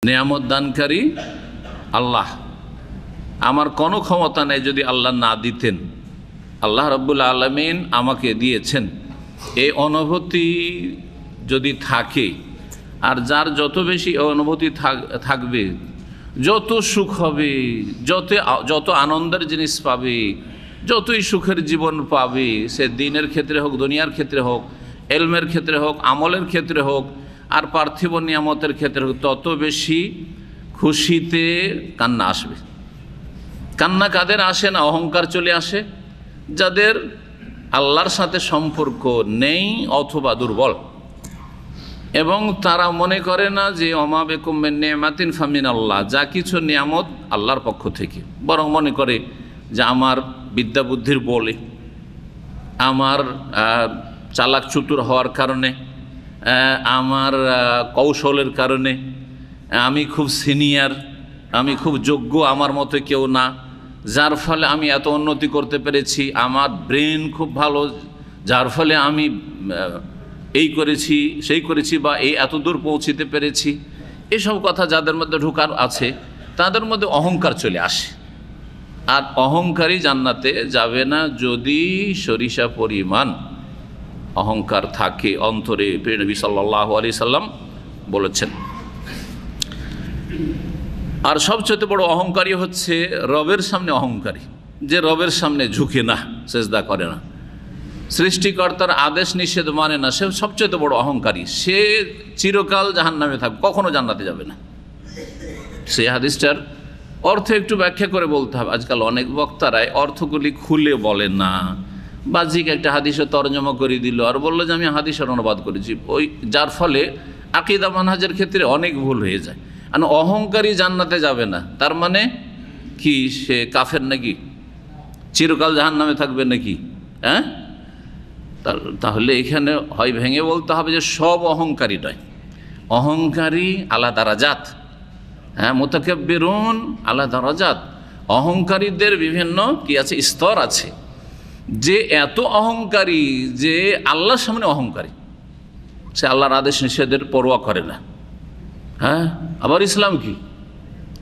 নিয়ামত দানকারী আল্লাহ। আমার কোনো ক্ষমতা নেই যদি আল্লাহ না দিতেন। আল্লাহ রাব্বুল আলামিন আমাকে দিয়েছেন, এই অনুভূতি যদি থাকে, আর যার যত বেশি অনুভূতি থাকবে, যত সুখ হবে, যত আনন্দের জিনিস পাবে, যতই সুখের জীবন পাবে, সে দিনের ক্ষেত্রে হোক, দুনিয়ার ক্ষেত্রে হোক, এলমের ক্ষেত্রে হোক, আমলের ক্ষেত্রে হোক, আর পার্থিব নিয়ামতের ক্ষেত্রে হোক, তত বেশি খুশিতে কান্না আসবে। কান্না কাদের আসে না? অহংকার চলে আসে, যাদের আল্লাহর সাথে সম্পর্ক নেই অথবা দুর্বল, এবং তারা মনে করে না যে ওমা বিকুম মিন নি'মাতিন ফামিন আল্লাহ, যা কিছু নিয়ামত আল্লাহর পক্ষ থেকে, বরং মনে করে যে আমার বিদ্যা বুদ্ধির বলে, আমার চালাক চতুর হওয়ার কারণে, আমার কৌশলের কারণে, আমি খুব সিনিয়র, আমি খুব যোগ্য, আমার মতো কেউ না, যার ফলে আমি এত উন্নতি করতে পেরেছি, আমার ব্রেন খুব ভালো, যার ফলে আমি এই করেছি সেই করেছি বা এই এত দূর পৌঁছিতে পেরেছি। এসব কথা যাদের মধ্যে ঢোকার আছে, তাদের মধ্যে অহংকার চলে আসে। আর অহংকারী জান্নাতে যাবে না যদি সরিষা পরিমাণ অহংকার থাকে অন্তরে। প্রিয় নবী সাল্লাল্লাহু আলাইহি সাল্লাম বলেছেন। আর সবচেয়ে বড় অহংকারী হচ্ছে রবের সামনে অহংকারী, যে রবের সামনে ঝুঁকে না, সেজদা করে না, সৃষ্টিকর্তার আদেশ নিষেধ মানে না, সে সবচেয়ে বড় অহংকারী। সে চিরকাল জাহান্নামে থাকবে, কখনো জান্নাতে যাবে না। সেই হাদিসটার অর্থ একটু ব্যাখ্যা করে বলতে হবে। আজকাল অনেক বক্তারাই অর্থগুলি খুলে বলে না, বাহ্যিক একটা হাদিসে তর্জমা করে দিল আর বললো যে আমি হাদিসের অনুবাদ করেছি, ওই যার ফলে আকীদা মানহাজের ক্ষেত্রে অনেক ভুল হয়ে যায়। আর অহংকারী জান্নাতে যাবে না তার মানে কি? সে কাফের নাকি? চিরকাল জাহান্নামে থাকবে নাকি? হ্যাঁ, তাহলে এখানে হয় ভেঙে বলতে হবে যে সব অহংকারী নয়, অহংকারী আলাদা দারাজাত। হ্যাঁ, মুতাকাব্বিরুন আলাদা দারাজাত। অহংকারীদের বিভিন্ন কি আছে, স্তর আছে। যে এত অহংকারী যে আল্লাহর সামনে অহংকারী, সে আল্লাহর আদেশ নিষেধের পরোয়া করে না। হ্যাঁ, আবার ইসলাম কি,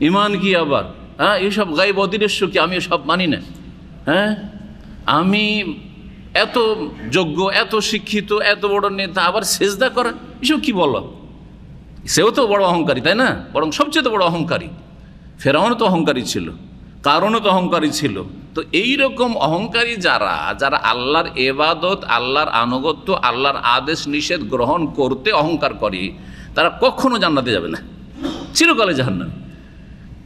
ইমান কি, আবার হ্যাঁ এইসব গায়েব অদৃশ্য কি, আমি সব মানি না। হ্যাঁ, আমি এত যোগ্য, এত শিক্ষিত, এত বড় নেতা, আবার সেজদা করা, এসব কি বলো? সেও তো বড় অহংকারী, তাই না? বরং সবচেয়ে বড় অহংকারী। ফেরাউনও তো অহংকারী ছিল, কারণও তো অহংকারী ছিল। তো এই রকম অহংকারী যারা আল্লাহর ইবাদত, আল্লাহর আনুগত্য, আল্লাহর আদেশ নিষেধ গ্রহণ করতে অহংকার করে, তারা কখনো জান্নাতে যাবে না, চিরকালে জাহান্নামে।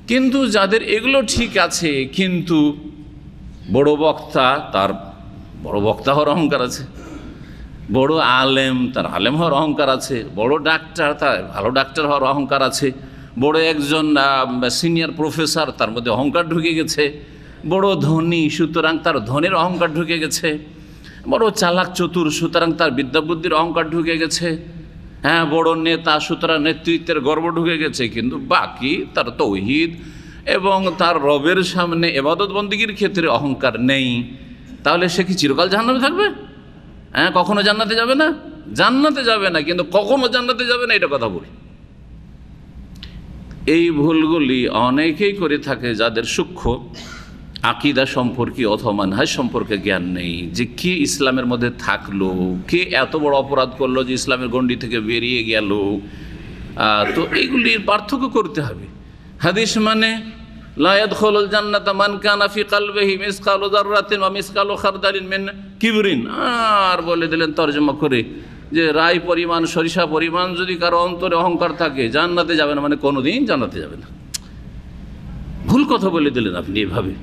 কিন্তু যাদের এগুলো ঠিক আছে, কিন্তু বড় বক্তা, তার বড় বক্তা হওয়ার অহংকার আছে, বড় আলেম, তার আলেম হওয়ার অহংকার আছে, বড় ডাক্তার, তার ভালো ডাক্তার হওয়ার অহংকার আছে, বড় একজন সিনিয়র প্রফেসর, তার মধ্যে অহংকার ঢুকে গেছে, বড় ধনী, সুতরাং তার ধনের অহংকার ঢুকে গেছে, বড় চালাক চতুর, সুতরাং তার বিদ্যাবুদ্ধির অহংকার ঢুকে গেছে। হ্যাঁ, বড় নেতা, সুতরাং নেতৃত্বের গর্ব ঢুকে গেছে। কিন্তু বাকি তার তৌহিদ এবং তার রবের সামনে ইবাদত বন্দেগীর ক্ষেত্রে অহংকার নেই। তাহলে সে কি চিরকাল জান্নাতে থাকবে? হ্যাঁ, কখনো জান্নাতে যাবে না? জান্নাতে যাবে না, কিন্তু কখনো জান্নাতে যাবে না, এটা কথা বলি। এই ভুলগুলি অনেকেই করে থাকে যাদের সূক্ষ্ম আকীদা সম্পর্কে অথবা মানহাজ সম্পর্কে জ্ঞান নেই, যে কে ইসলামের মধ্যে থাকলো, কে এত বড় অপরাধ করলো যে ইসলামের গণ্ডি থেকে বেরিয়ে গেল। তো এইগুলির পার্থক্য করতে হবে। হাদিস মানে লা ইয়াদখুলুল জান্নাতা মান কানা ফি কলবিহি মিসকালু যাররাতিন ওয়া মিসকালু খারদালিন মিন কিবরিন। আর বলে দিলেন তরজমা করে যে রাই পরিমাণ, সরিষা পরিমাণ যদি কারো অন্তরে অহংকার থাকে, জান্নাতে যাবে না, মানে কোনোদিন জান্নাতে যাবে না। ভুল কথা বলে দিলেন আপনি এভাবে।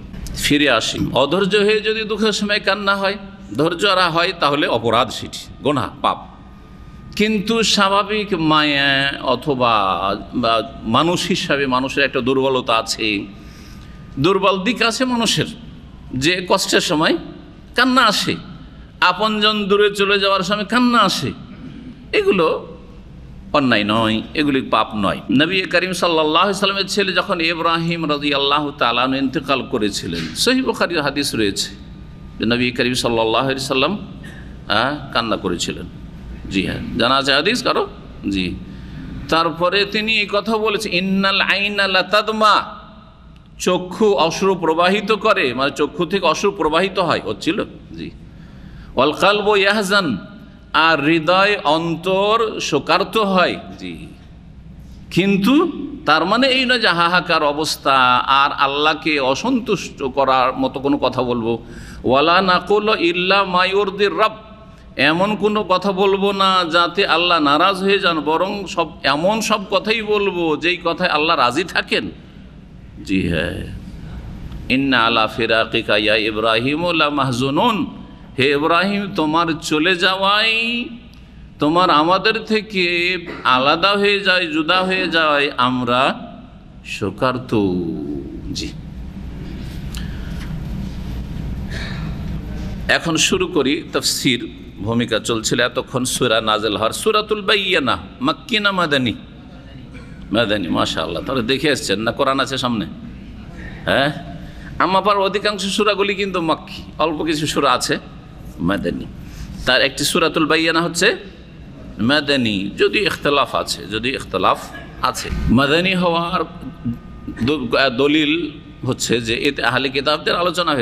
ফিরে আসি, অধৈর্য হয়ে যদি দুঃখের সময় কান্না হয়, ধৈর্য আর হয়, তাহলে অপরাধ, সেটি গুনাহ, পাপ। কিন্তু স্বাভাবিক মায়া অথবা মানুষ হিসাবে মানুষের একটা দুর্বলতা আছে, দুর্বল দিক আছে মানুষের, যে কষ্টের সময় কান্না আসে, আপনজন দূরে চলে যাওয়ার সময় কান্না আসে। এগুলো অন্যায় নয়, এগুলি পাপ নয়। নবী করিম সাল্লাল্লাহু আলাইহি সাল্লামের ছেলে যখন ইব্রাহিম রাদিয়াল্লাহু তাআলা আনহু ইন্তেকাল করেছিলেন, সহিহ বুখারীর হাদিস রয়েছে যে নবী করিম সাল্লাল্লাহু আলাইহি সাল্লাম কান্না করেছিলেন। জি হ্যাঁ, জানা আছে হাদিস কারো? জি। তারপরে তিনি এই কথা বলেছেন, ইন্নাল আইনা লাতাদমা, চক্ষু অশ্রু প্রবাহিত করে, মানে চক্ষু থেকে অশ্রু প্রবাহিত হয়, হচ্ছিল জি। ওয়াল কালবু ইয়াহজান, আর হৃদয় অন্তর শোকার্ত হয় জি। কিন্তু তার মানে এই নয় যে হাহাকার অবস্থা আর আল্লাহকে অসন্তুষ্ট করার মতো কোনো কথা বলবো। ওয়ালা নাকুল ইল্লা মা ইউরদির রাব, এমন কোনো কথা বলবো না যাতে আল্লাহ নারাজ হয়ে যান, বরং এমন সব কথাই বলবো যেই কথায় আল্লাহ রাজি থাকেন। জি হ্যাঁ, ইন্না আলা ফিরাকিকা ইয়া ইব্রাহিম লা মাহজুনুন, হে ইব্রাহিম তোমার চলে যাওয়াই, তোমার আমাদের থেকে আলাদা হয়ে যায়, জুদা হয়ে যায়, আমরা শোকার্ত জি। এখন শুরু করি তাফসীর। ভূমিকা চলছিল এতক্ষণ সূরা নাজিল হওয়ার। সূরাতুল বাইয়িনা মাক্কি না মাদানী? মাদানী, মাশাআল্লাহ। তাহলে দেখে এসছেন না, কোরআন আছে সামনে? হ্যাঁ, আমার অধিকাংশ সূরাগুলি কিন্তু মাক্কি, অল্প কিছু সূরা আছে মাদানী। তার একটি সূরাতুল বাইয়িনা হচ্ছে মাদানী, যদি ইখতিলাফ আছে। মাদানী হওয়ার দলিল হচ্ছে যে এতে আহলে কিতাবদের আলোচনা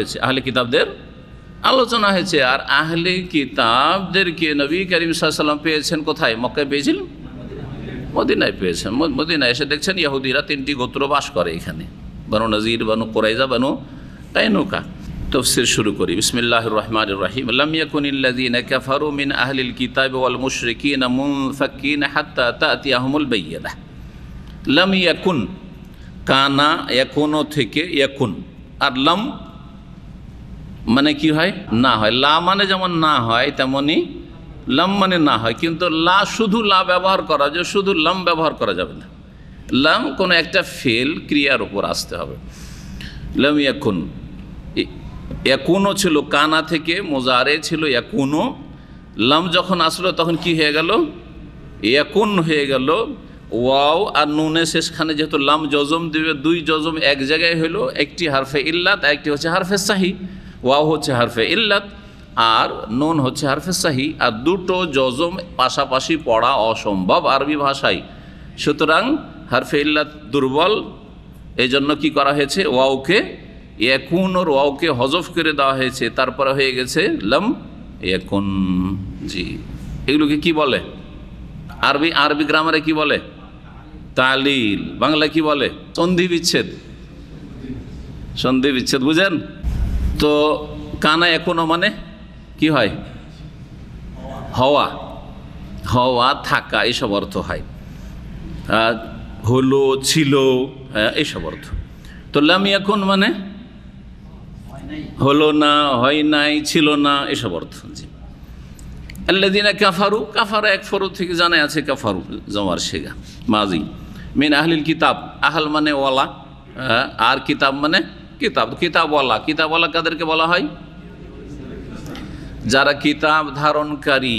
হয়েছে, আর আহলে কিতাবদেরকে নবী করিম সাল্লাল্লাহু আলাইহি ওয়াসাল্লাম পেয়েছেন কোথায়? মক্কায় পেয়েছিলেন? মদিনায় পেয়েছেন। মদিনায় এসে দেখছেন ইহুদিরা 3টি গোত্র বাস করে এখানে, বনু নজির, বনু কুরাইজা, বনু কায়নুকা। তাফসীর শুরু করি। বিসমিল্লাহির রহমানির রহিম। লাম ইয়াকুনিল্লাযীনা কাফারু মিন আহলিল কিতাবি ওয়াল মুশরিকিনা মুনফাক্কিনা হাত্তা তা'তিয়াহুমুল বাইয়িনাহ। লাম ইয়াকুন, কানা ইয়াকুনু থেকে ইয়াকুন, আর লাম মানে কি হয়? না হয়। লা মানে যেমন না হয়, তেমনি লাম মানে না হয়। কিন্তু লা, শুধু লা ব্যবহার করা যায়, শুধু লাম ব্যবহার করা যাবে না। লাম কোনো একটা ফেল ক্রিয়ার উপর আসতে হবে। লাম ইয়াকুন, ইয়াকুনও ছিল কানা থেকে, মুজারে ছিল ইয়াকুনও। লাম যখন আসলো তখন কি হয়ে গেল? ইয়াকুন হয়ে গেল। ওয়াও আর নুনের শেষখানে যেহেতু লাম জজম দিবে, 2 জজম এক জায়গায় হলো, একটি হারফে ইল্লাত, একটি হচ্ছে হারফে সাহি। ওয়াও হচ্ছে হারফে ইল্লাত আর নুন হচ্ছে হারফে সাহি, আর দুটো জজম পাশাপাশি পড়া অসম্ভব আরবি ভাষায়। সুতরাং হারফে ইল্লাত দুর্বল, এই জন্য কী করা হয়েছে? ওয়াওকে, ইয়াকুন ওর ওয়াওকে হজফ করে দেওয়া হয়েছে, তারপরে হয়ে গেছে লাম ইয়াকুন জি। এগুলোকে কি বলে? আরবি গ্রামারে কি বলে? তালিল। বাংলায় কি বলে? সন্ধি বিচ্ছেদ। বুঝেন তো? কানা এখনো মানে কি হয়? হওয়া, থাকা, এইসব অর্থ হয়। হলো, ছিল, এইসব অর্থ। তো লাম ইয়াকুন মানে হলো না, হয় নাই, ছিল না, এসব অর্থ জি। আল্লাযীনা কাফারু, কাফারা একফারু থেকে জানা আছে, কাফারু জমার শেগা মাজি। মিন আহলিল কিতাব, আহল মানে ওয়ালা, আর কিতাব মানে কিতাবওয়ালা। কিতাবওয়ালা কাদেরকে বলা হয়? যারা কিতাব ধারণকারী।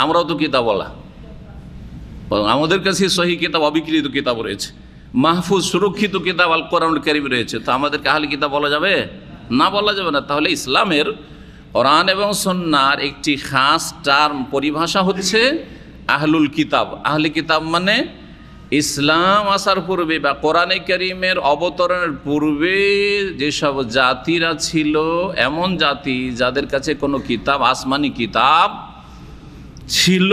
আমরাও তো কিতাবওয়ালা, আমাদের কাছে সহি কিতাব, অবিকৃত কিতাব রয়েছে, মাহফুজ সুরক্ষিত কিতাব আল কোরআনুল কারীম রয়েছে। তো আমাদেরকে আহলে কিতাব বলা যাবে না? বলা যাবে না। তাহলে ইসলামের কোরআন এবং সুন্নাহর একটি খাস টার্ম, পরিভাষা হচ্ছে আহলুল কিতাব। আহলে কিতাব মানে ইসলাম আসার পূর্বে বা কোরআনে কারীমের অবতরণের পূর্বে যেসব জাতিরা ছিল, এমন জাতি যাদের কাছে কোনো কিতাব, আসমানি কিতাব ছিল,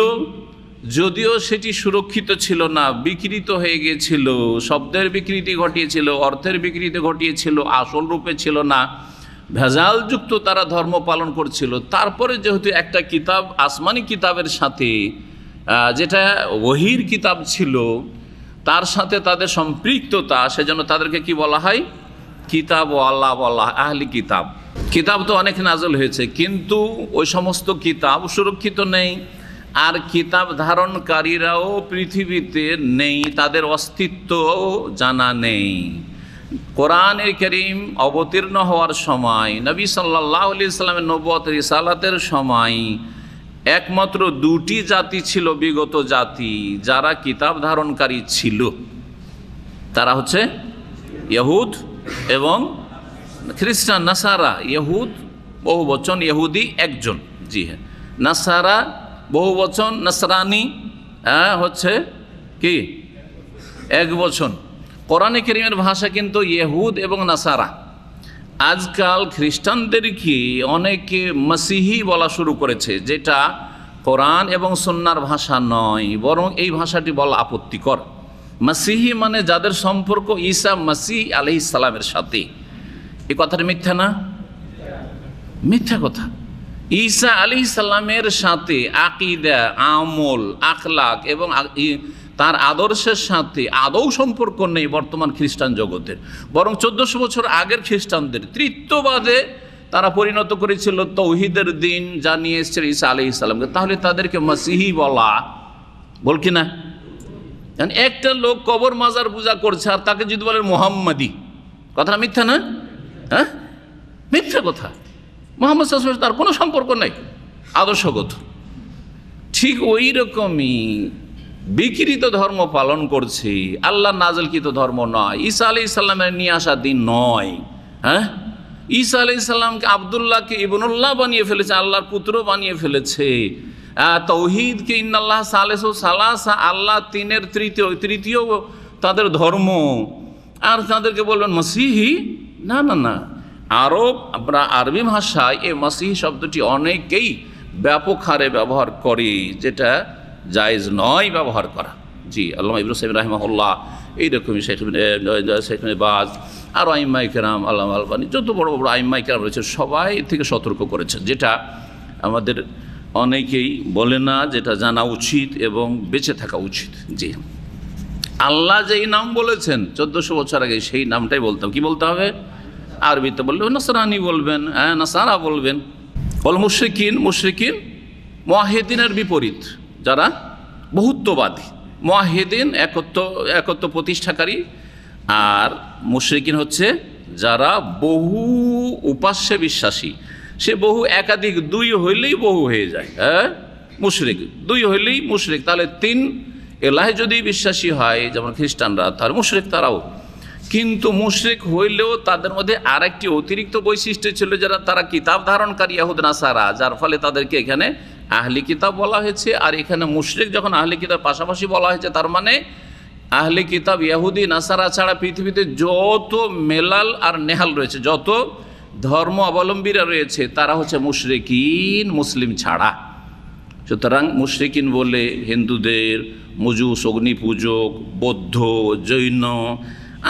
যদিও সেটি সুরক্ষিত ছিল না, বিকৃত হয়ে গিয়েছিল, শব্দের বিকৃতি ঘটিয়েছিল, অর্থের বিকৃতি ঘটিয়েছিল, আসল রূপে ছিল না, ভেজালযুক্ত তারা ধর্ম পালন করছিল। তারপরে যেহেতু একটা কিতাব আসমানি কিতাবের সাথে, যেটা ওহীর কিতাব ছিল, তার সাথে তাদের সম্পৃক্ততা, সেজন্য তাদেরকে কি বলা হয়? কিতাবওয়ালা বলা, আহলি কিতাব। কিতাব তো অনেক নাজল হয়েছে, কিন্তু ওই সমস্ত কিতাব সুরক্ষিত নেই, আর কিতাব ধারণকারীরাও পৃথিবীতে নেই, তাদের অস্তিত্ব জানা নেই। কোরআনে কারীম অবতীর্ণ হওয়ার সময়, নবী সাল্লাল্লাহু আলাইহি ওয়াসাল্লামের নবুয়ত রিসালাতের সময় একমাত্র 2টি জাতি ছিল, বিগত জাতি, যারা কিতাব ধারণকারী ছিল। তারা হচ্ছে ইহুদ এবং খ্রিস্টান, নাসারা। ইহুদ বহু বচন, ইহুদি একজন, জি হ্যাঁ। নাসারা বহু বচন, নাসরানি হচ্ছে কি এক বচন। কোরআনে কারীমের ভাষা কিন্তু ইহুদ এবং নাসারা। আজকাল খ্রিস্টানদেরকে অনেকে মসিহি বলা শুরু করেছে, যেটা কোরআন এবং সুন্নাহর ভাষা নয়, বরং এই ভাষাটি বলা আপত্তিকর। মসিহি মানে যাদের সম্পর্ক ঈসা মসিহ আলাইহিস সালামের সাথে। এই কথাটা মিথ্যা না? মিথ্যা কথা। ঈসা আলাইহিস সালামের সাথে আকীদা, আমল, আখলাক এবং তার আদর্শের সাথে আদৌ সম্পর্ক নেই বর্তমান খ্রিস্টান জগতের। বরং 1400 বছর আগের খ্রিস্টানদের তৃতীয়বাদে তারা পরিণত করেছিল তৌহিদের দিন জানিয়ে এসেছে ঈসা আলাইহিস সালামকে। তাহলে তাদেরকে মসিহি বলা বল কি না? একটা লোক কবর মাজার পূজা করছে আর তাকে যদি বলেন মুহাম্মাদি, কথাটা মিথ্যা না? হ্যাঁ, মিথ্যা কথা। মুহাম্মদ সাল্লাল্লাহু আলাইহি ওয়াসাল্লাম তার কোনো সম্পর্ক নেই আদর্শগত। ঠিক ওই রকমই বিকৃত ধর্ম পালন করছে, আল্লাহ নাযিলকৃত ধর্ম নয়, ঈসা আলাইহিস সালামের নিয়ে আসা দিন নয়। হ্যাঁ, ঈসা আলাইহিস সালামকে আব্দুল্লাহকে ইবনুল্লাহ বানিয়ে ফেলেছে, আল্লাহর পুত্র বানিয়ে ফেলেছে। তৌহিদকে ইন্নাল্লাহ সালেসু সালাসা, আল্লাহ তিনের তৃতীয় তাদের ধর্ম। আর তাদেরকে বলবেন মসিহি? না না না। আমরা আরবি ভাষায় এই মসিহি শব্দটি অনেকেই ব্যাপক হারে ব্যবহার করে, যেটা জায়েজ নয় ব্যবহার করা। জি, আল্লামা ইবনে সাইয়্যিদ রাহিমাহুল্লাহ, এইরকমই শেখ ইবনে বাজ আর আইম্মায়ে কেরাম, আল্লামা আলবানী, যত বড় বড় আইম্মায়ে কেরাম রয়েছে সবাই থেকে সতর্ক করেছেন, যেটা আমাদের অনেকেই বলে না, যেটা জানা উচিত এবং বেঁচে থাকা উচিত। জি, আল্লাহ যেই নাম বলেছেন 1400 বছর আগে, সেই নামটাই বলতাম। কি বলতে হবে? আরবিতে বললে নাসরানি বলবেন, হ্যাঁ নাসারা বলবেন। বল মুশরিকিন, মুশরিকিন মুওয়াহিদিনের বিপরীত, যারা বহুত্ববাদী। মুওয়াহিদিন একত্ব প্রতিষ্ঠাকারী, আর মুশরিকিন হচ্ছে যারা বহু উপাস্যে বিশ্বাসী। সে বহু একাধিক, দুই হইলেই বহু হয়ে যায়। হ্যাঁ, মুশরিক দুই হইলেই মুশরিক। তাহলে 3 এলাহে যদি বিশ্বাসী হয়, যেমন খ্রিস্টানরা, তাহলে মুশরিক তারাও। কিন্তু মুশরিক হইলেও তাদের মধ্যে আরেকটি অতিরিক্ত বৈশিষ্ট্য ছিল, যারা তারা কিতাব ধারণকারী ইহুদ নাসারা, যার ফলে তাদেরকে এখানে আহলি কিতাব বলা হয়েছে। আর এখানে মুশরিক যখন আহলি কিতাব পাশাপাশি বলা হয়েছে, তার মানে আহলি কিতাব ইহুদি নাসারা ছাড়া পৃথিবীতে যত মেলাল আর নেহাল রয়েছে, যত ধর্ম অবলম্বীরা রয়েছে, তারা হচ্ছে মুশরিকিন, মুসলিম ছাড়া। সুতরাং মুশরিকিন বলে হিন্দুদের, মজুস অগ্নি পূজক, বৌদ্ধ, জৈন,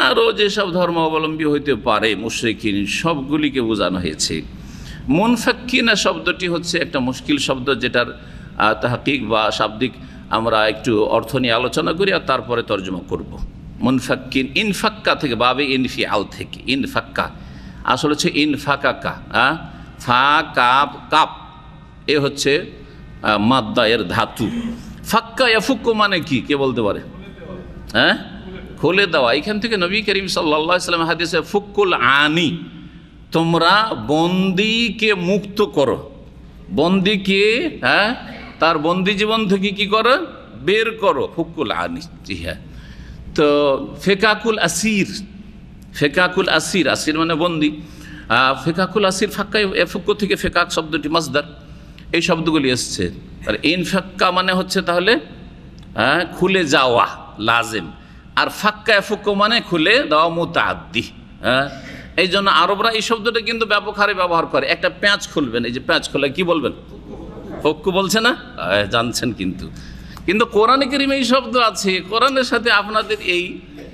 আরও যেসব ধর্ম অবলম্বী হইতে পারে মুশরিকিন, সবগুলিকে বোঝানো হয়েছে। মুনফাক্কিনা শব্দটি হচ্ছে একটা মুশকিল শব্দ, যেটার তাহকিক বা শাব্দিক আমরা একটু অর্থ নিয়ে আলোচনা করি আর তারপরে তর্জমা করব। মুনফাক্কিন ইনফাক্কা থেকে, বাবে ইনফিআল থেকে, ইনফাক্কা আসলে হচ্ছে ইনফাকাকা, ফা কাপ কাপ, এ হচ্ছে মাদ্দা, এর ধাতু। ফাক্কা ইয়াফুক্কু মানে কি, কে বলতে পারে? হ্যাঁ, খুলে দেওয়া। এখান থেকে নবী করিম সাল্লাল্লাহু আলাইহি ওয়াসাল্লাম হাদিসে ফুক্কুল আনি, তোমরা বন্দীকে মুক্ত করো, বন্দীকে, হ্যাঁ, তার বন্দি জীবন থেকে কি করো? বের করো, ফুক্কুল আনি। জি হ্যাঁ। তো ফেকাকুল আসির, ফেকাকুল আসির, আসির মানে বন্দি, ফেকাকুল আসির, ফাক্কা এফুক্কু থেকে ফেকাক শব্দটি মাসদার, এই শব্দগুলি এসছে। আর ইনফাক্কা মানে হচ্ছে তাহলে খুলে যাওয়া, লাজেম। আর ফাক্কা এফুক্কু মানে খুলে দেওয়া, মুতাআদ্দি। হ্যাঁ, এই জন্য আরবরা এই শব্দটা কিন্তু ব্যাপক হারে ব্যবহার করে। একটা প্যাঁচ খুলবেন, এই যে প্যাঁচ খোলা, কি বলবেন? ফুক্কু বলছে না? জানছেন। কিন্তু কোরআনে কারীমে এই শব্দ আছে। কোরআনের সাথে আপনাদের এই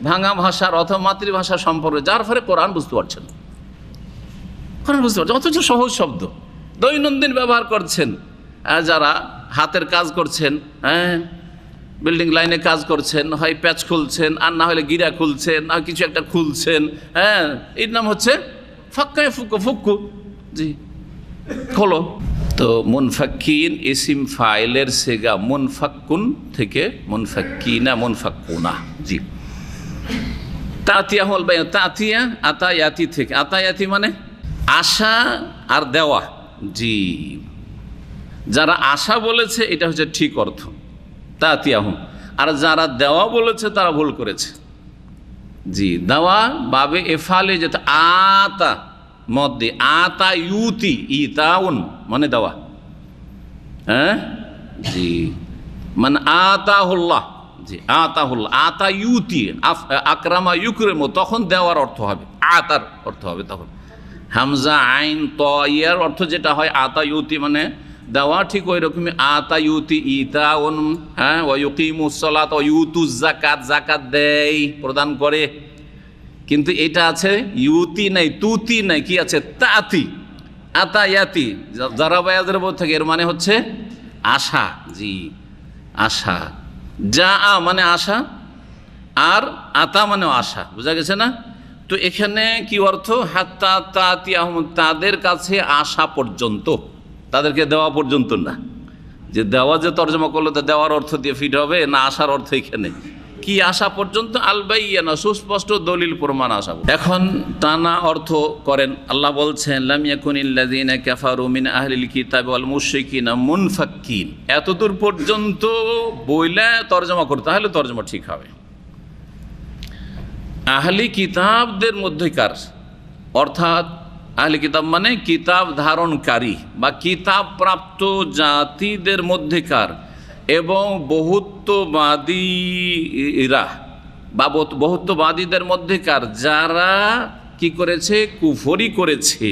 ভাঙা ভাষার অথবা মাতৃভাষার সম্পর্ক, যার ফলে কোরআন বুঝতে পারছেন, কোরআন বুঝতে পারছেন, অথচ সহজ শব্দ দৈনন্দিন ব্যবহার করছেন। যারা হাতের কাজ করছেন, হ্যাঁ, বিল্ডিং লাইনে কাজ করছেন, হয় প্যাচ খুলছেন, আর না হলে গিরা খুলছেন, আর কিছু একটা খুলছেন, হ্যাঁ, এর নাম হচ্ছে ফাক্কা ফুক্কু, ফুক্কু। জি, খোলো। তো মুনফাক্কিন ইসিম ফাইলের সেগা মুনফাক্কুন থেকে মুনফাক্কিনা, মুনফাক্কুনা। জি, তাতিয়া হল, তাতিয়া আতায়াতি থেকে, আতায়াতি মানে আশা আর দেওয়া। জি, যারা আশা বলেছে এটা হচ্ছে ঠিক অর্থ, তাতিয়াহ। আর যারা দেওয়া বলেছে তারা ভুল করেছে। জি, দেওয়া বাবে এফালে যেতে, আতা মধ্যে, আতা ইউতি, ইতাউন মানে দেওয়া। হ্যাঁ, জি, মানে আতাহুল্লাহ জি আতাহুল, আতা ইউতি, আকরামা ইউকরেমো, তখন দেওয়ার অর্থ হবে, আতার অর্থ হবে তখন। হামজা আইন ত ইয়ার অর্থ যেটা হয় আতা ইউতি মানে দেওয়া, ঠিক ওই রকমই আতা ইউতি ইতাউন, হ্যাঁ, ওয়ায়ুকিমুস সালাত ওয়ায়ুতুজ যাকাত, যাকাত দেয়, প্রদান করে। কিন্তু এটা আছে ইউতি নাই, তুতি নাই, কি আছে তাতি, আতা ইয়াতি, যারা বায়াজের বোধ থাকে, এর মানে হচ্ছে আশা। জি আশা, যা আ মানে আশা, আর আতা মানে আশা, বোঝা গেছে না? তো এখানে কি অর্থ, হাত্তা তাতি আহমদ, তাদের কাছে আসা পর্যন্ত, তাদেরকে দেওয়া পর্যন্ত না। যে দেওয়া যে তর্জমা করলো তা দেওয়ার অর্থ দিয়ে ফিট হবে না, আসার অর্থ এখানে কি, আসা পর্যন্ত, আল বাইয়িনা, সুস্পষ্ট দলিল প্রমাণ আসা। এখন টানা অর্থ করেন, আল্লাহ বলছেন লাম ইয়াকুনিল্লাযীনা কাফারু মিন আহলিল কিতাবি ওয়াল মুশরিকিনা মুনফাক্কিন, এতদূর পর্যন্ত বইলে তর্জমা করতে হলে তর্জমা ঠিক হবে। আহলি কিতাবদের মধ্যেকার, অর্থাৎ আহলি কিতাব মানে কিতাব ধারণকারী বা কিতাব প্রাপ্ত জাতিদের মধ্যেকার, এবং বহুত্ববাদীরা বা বহুত্ববাদীদের মধ্যেকার যারা কি করেছে, কুফরি করেছে,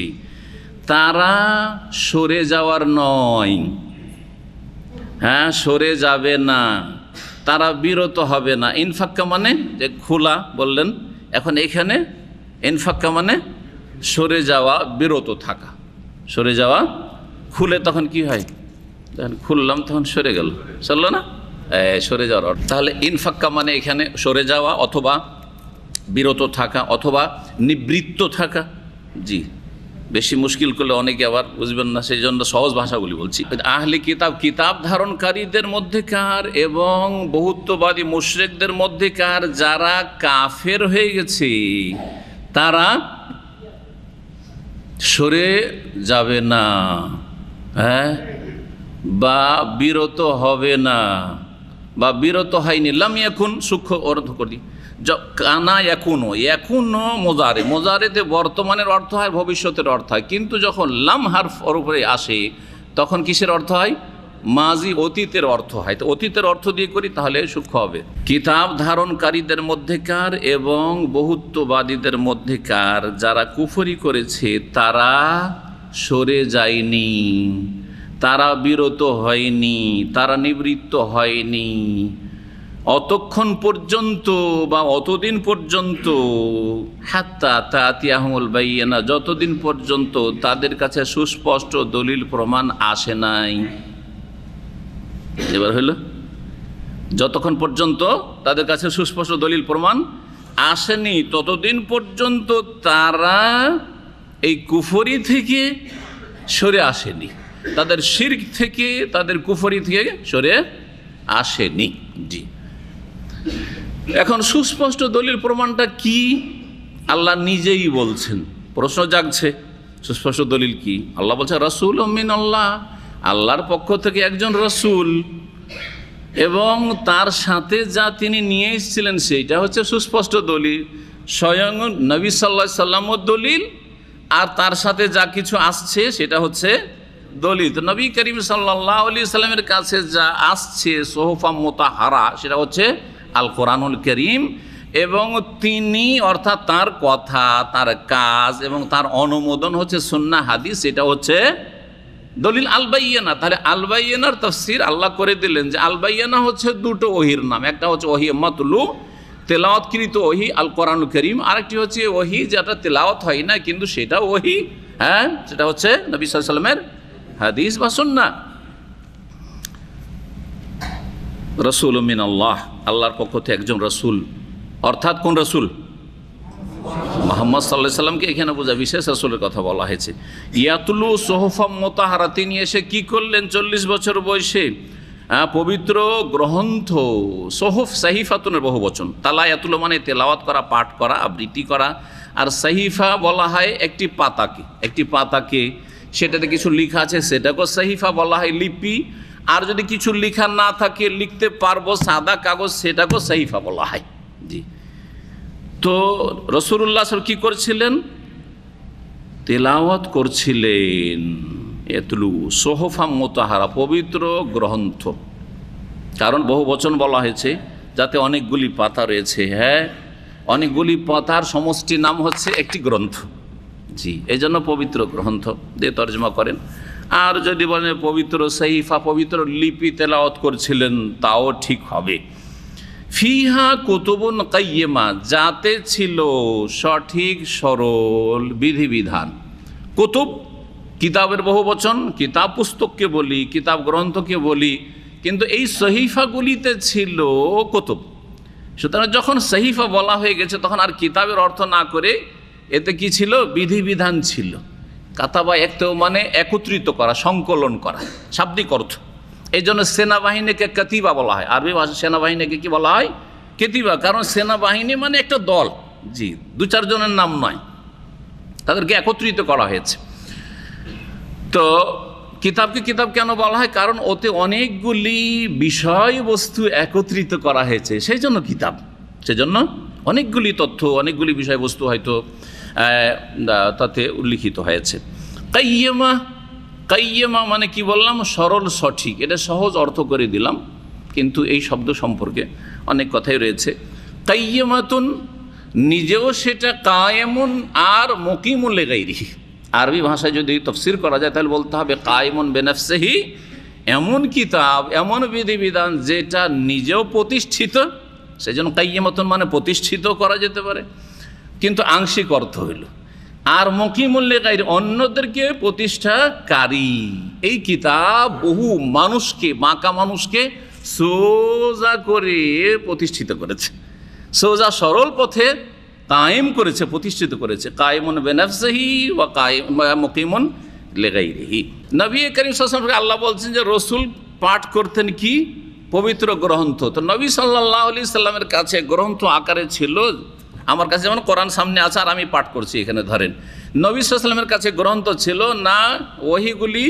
তারা সরে যাওয়ার নয়, হ্যাঁ সরে যাবে না, তারা বিরত হবে না। ইনফাক্কা মানে যে খোলা বললেন, এখন এখানে ইনফাক্কা মানে সরে যাওয়া, বিরত থাকা। সরে যাওয়া, খুলে তখন কি হয়, তখন খুললাম তখন সরে গেল, চললো না, সরে যাওয়ার অর্থ। তাহলে ইনফাক্কা মানে এখানে সরে যাওয়া, অথবা বিরত থাকা, অথবা নিবৃত্ত থাকা। জি, বেশি মুশকিল করলে অনেকে আবার বুঝবেন না, সেই জন্য সহজ ভাষাগুলি বলছি। আহলি কিতাব, কিতাব ধারণকারীদের মধ্যেকার এবং বহুত্ববাদী মুশরিকদের মধ্যেকার যারা কাফের হয়ে গেছে, তারা সরে যাবে না, হ্যাঁ, বা বিরত হবে না, বা বিরত হয়নি। লাম ইয়াকুন, সূক্ষ্ম অর্থ করি, কানা এখনো, এখনো মোজারে, মোজারেতে বর্তমানের অর্থ হয়, ভবিষ্যতের অর্থ হয়, কিন্তু যখন লাম হারফ ওর উপরে আসে তখন কিসের অর্থ হয়, মাজি, অতীতের অর্থ হয়। তো অতীতের অর্থ দিয়ে করি তাহলে সূক্ষ্ম হবে। কিতাব ধারণকারীদের মধ্যেকার এবং বহুত্ববাদীদের মধ্যেকার যারা কুফরি করেছে, তারা সরে যায়নি, তারা বিরত হয়নি, তারা নিবৃত্ত হয়নি, অতক্ষণ পর্যন্ত বা অতদিন পর্যন্ত, হাত্তা তাতিয়াহুল বাইয়িনা, যতদিন পর্যন্ত তাদের কাছে সুস্পষ্ট দলিল প্রমাণ আসে নাই। এবার হইল, যতক্ষণ পর্যন্ত তাদের কাছে সুস্পষ্ট দলিল প্রমাণ আসেনি ততদিন পর্যন্ত তারা এই কুফরি থেকে সরে আসেনি, তাদের শিরক থেকে, তাদের কুফরি থেকে সরে আসেনি। জি, এখন সুস্পষ্ট দলিল প্রমাণটা কি, আল্লাহ নিজেই বলছেন। প্রশ্ন জাগছে, সুস্পষ্ট দলিল কি? আল্লাহ বলছে রাসূল মিনাল্লাহ, আল্লাহর পক্ষ থেকে একজন রাসূল, এবং তার সাথে যা তিনি নিয়ে এসেছিলেন সেইটা হচ্ছে সুস্পষ্ট দলিল। স্বয়ং নবী সাল্লাল্লাহু আলাইহি সাল্লামও দলিল, আর তার সাথে যা কিছু আসছে সেটা হচ্ছে দলিল। তো নবী করিম সাল্লাল্লাহু আলাইহি সাল্লামের কাছে যা আসছে সোহফা মুতাহারা, সেটা হচ্ছে আল কোরআনুল করিম, এবং তিনি অর্থাৎ তার কথা, তার কাজ এবং তার অনুমোদন হচ্ছে সুন্নাহ হাদিস, সেটা হচ্ছে দলিল। আল বাইয়িনা, তাহলে আল বাইয়িনার তাফসীর আল্লাহ করে দিলেন যে আল বাইয়িনা হচ্ছে দুটো ওহির নাম, একটা হচ্ছে ওহি মাতলু, তেলাওয়াতকৃত ওহি আল কোরআনুল করিম, আরেকটি হচ্ছে ওহি যেটা তেলাওয়াত হয় না কিন্তু সেটা ওহি, হ্যাঁ, সেটা হচ্ছে নবী সাল্লাল্লাহু আলাইহি সাল্লামের হাদিস বা সুন্নাহ। রাসূল মিনাল্লাহ, আল্লাহর পক্ষ থেকে একজন রাসূল, অর্থাৎ কোন রাসূল? মুহাম্মদ সাল্লাল্লাহু আলাইহি সাল্লামকে এখানে বোঝা, বিশেষ রাসূলের কথা বলা হয়েছে। ইয়াতুলু সোহফাম মুতাহারা, তিনি এসে কি করলেন 40 বছর বয়সে পবিত্র গ্রন্থ, সোহফ সাহিফাতুনের বহু বচন, তালা ইয়াতুলু মানে তেলাওয়াত করা, পাঠ করা, আবৃত্তি করা, আর সাহিফা বলা হয় একটি পাতাকে, একটি পাতাকে সেটাতে কিছু লেখা আছে সেটাকেও সাহিফা বলা হয়, লিপি। আর যদি কিছু লেখা না থাকে, লিখতে পারবো সাদা কাগজ, সেটাকেও সাহিফা বলা হয়। জি, তো রাসূলুল্লাহ সাল্লাল্লাহু কি করছিলেন? তেলাওয়াত করছিলেন। ইয়াতলু সোহফা মুতাহারা, পবিত্র গ্রন্থ, কারণ বহু বচন বলা হয়েছে যাতে অনেকগুলি পাতা রয়েছে। হ্যাঁ, অনেকগুলি পাতার সমষ্টি নাম হচ্ছে একটি গ্রন্থ। জি, এই জন্য পবিত্র গ্রন্থ দিয়ে তর্জমা করেন। আর যদি বলেন পবিত্র সহিফা, পবিত্র লিপি তেলাওয়াত করছিলেন, তাও ঠিক হবে। ফিহা কুতুবুন কাইয়্যিমা, যাতে ছিল সঠিক সরল বিধিবিধান। কুতুব কিতাবের বহু বচন, কিতাব পুস্তককে বলি, কিতাব গ্রন্থকে বলি, কিন্তু এই সহিফাগুলিতে ছিল কুতুব। সুতরাং যখন সহিফা বলা হয়ে গেছে তখন আর কিতাবের অর্থ না করে এতে কি ছিল, বিধিবিধান ছিল। কাতাবা একতেও মানে একত্রিত করা, সংকলন করা, শাব্দিক অর্থ। এই জন্য সেনাবাহিনীকে কাতিবা বলা হয়, আরবি ভাষা সেনাবাহিনীকে কি বলা হয়, কেতিবা, কারণ সেনাবাহিনী মানে একটা দল। জি, দু চারজনের নাম নয়, তাদেরকে একত্রিত করা হয়েছে। তো কিতাবকে কিতাব কেন বলা হয়, কারণ ওতে অনেকগুলি বিষয়বস্তু একত্রিত করা হয়েছে, সেই জন্য কিতাব। সেজন্য অনেকগুলি তথ্য, অনেকগুলি বিষয়বস্তু হয়তো তাতে উল্লিখিত হয়েছে। কাইয়্যিমা, কাইয়্যিমা মানে কি বললাম, সরল সঠিক, এটা সহজ অর্থ করে দিলাম, কিন্তু এই শব্দ সম্পর্কে অনেক কথাই রয়েছে। কাইয়্যিমাতুন নিজেও সেটা কায়েমুন আর মুকিমুন লিগাইরিহি। আরবি ভাষায় যদি তাফসীর করা যায় তাহলে বলতে হবে কায়েমুন বিনাফসিহি, এমন কিতাব, এমন বিধিবিধান যেটা নিজেও প্রতিষ্ঠিত। সেই জন্য কাইয়্যিমাতুন মানে প্রতিষ্ঠিত করা যেতে পারে, কিন্তু আংশিক অর্থ হইল। আর মুকিমুন লিগাইরি, অন্যদেরকে প্রতিষ্ঠাকারী। এই কিতাব বহু মানুষকে, বাঁকা মানুষকে সোজা করে প্রতিষ্ঠিত করেছে, সোজা সরল পথে কায়েম করেছে, প্রতিষ্ঠিত করেছে। কায়েমুন বিনাফসিহি ওয়া মুকিমুন লিগাইরিহি। নবী করিম সাল্লাল্লাহু আলাইহি ওয়াসাল্লাম, আল্লাহ বলছেন যে রসুল পাঠ করতেন কি, পবিত্র গ্রন্থ। তো নবী সাল্লাল্লাহু আলাইহি সাল্লামের কাছে গ্রন্থ আকারে ছিল, আমার কাছে যেমন কোরআন সামনে আছে আর আমি পাঠ করছি এখানে, ধরেন নবী সাল্লাল্লাহু আলাইহি ওয়াসাল্লামের কাছে গ্রন্থ ছিল না, ওহিগুলি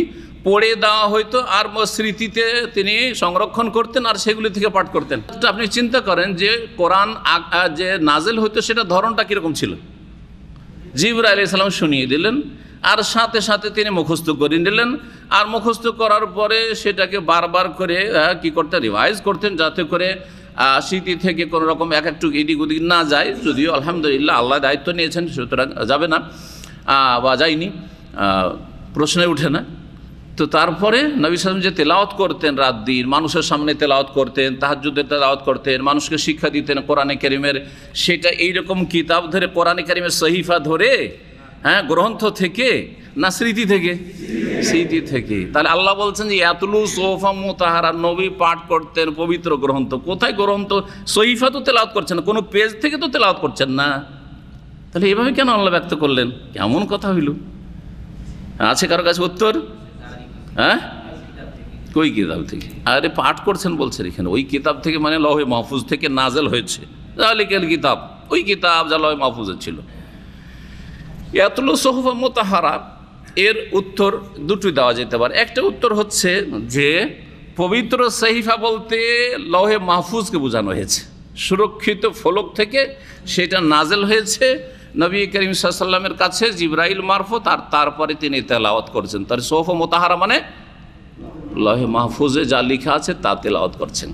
পড়ে দেওয়া হয়তো আর স্মৃতিতে তিনি সংরক্ষণ করতেন আর সেগুলি থেকে পাঠ করতেন। আপনি চিন্তা করেন যে কোরআন যে নাজেল হইতো সেটা ধরনটা কীরকম ছিল। জিবরাইল আলাইহিস সালাম শুনিয়ে দিলেন, আর সাথে সাথে তিনি মুখস্থ করে নিলেন, আর মুখস্থ করার পরে সেটাকে বারবার করে কি করতেন, রিভাইজ করতেন, যাতে করে স্মৃতি থেকে কোনো রকম এক একটু এদিক ওদিক না যায়। যদিও আলহামদুলিল্লাহ আল্লাহ দায়িত্ব নিয়েছেন, সুতরাং যাবে না বা যায়নি, প্রশ্নে উঠে না। তো তারপরে নবী সাল্লাল্লাহু আলাইহি ওয়াসাল্লাম যে তেলাওয়াত করতেন, রাত দিন মানুষের সামনে তেলাওয়াত করতেন, তাহাজ্জুদের তেলাওয়াত করতেন, মানুষকে শিক্ষা দিতেন কোরআনে কারীমের, সেটা এইরকম কিতাব ধরে, কোরআনে কারীমের সহিফা ধরে, হ্যাঁ, গ্রন্থ থেকে না স্মৃতি থেকে, স্মৃতি থেকে। তাহলে আল্লাহ বলছেন যে ইয়াতলু সুহুফাম মুতাহহারা, নবী পাঠ করতেন পবিত্র গ্রন্থ। কোথায় গ্রন্থ, সহিফা তো তেলাওয়াত করছেন না, কোনো পেজ থেকে তো তেলাওয়াত করছেন না। তাহলে এভাবে কেন আল্লাহ ব্যক্ত করলেন, কেমন কথা হইল? আছে কারো কাছে উত্তর? হ্যাঁ, কই কিতাব থেকে? আরে পাঠ করছেন বলছেন এখানে, ওই কিতাব থেকে মানে লৌহে মাহফুজ থেকে নাজেল হয়েছে, যালিকাল কিতাব, ওই কিতাব যা লৌহে মাহফুজে ছিল। ইয়াতলু সুহুফাম মুতাহহারা, এর উত্তর দুটোই দেওয়া যেতে পারে। একটা উত্তর হচ্ছে যে পবিত্র সহিফা বলতে লৌহে মাহফুজকে বোঝানো হয়েছে, সুরক্ষিত ফলক থেকে সেটা নাজেল হয়েছে নবী করিম সাল্লাল্লাহু আলাইহি ওয়াসাল্লামের কাছে জিবরাইল মারফত, আর তারপরে তিনি তেলাওয়াত করছেন। তার সুহুফ মুতাহহারা মানে লৌহে মাহফুজে যা লেখা আছে তা তেলাওয়াত করছেন।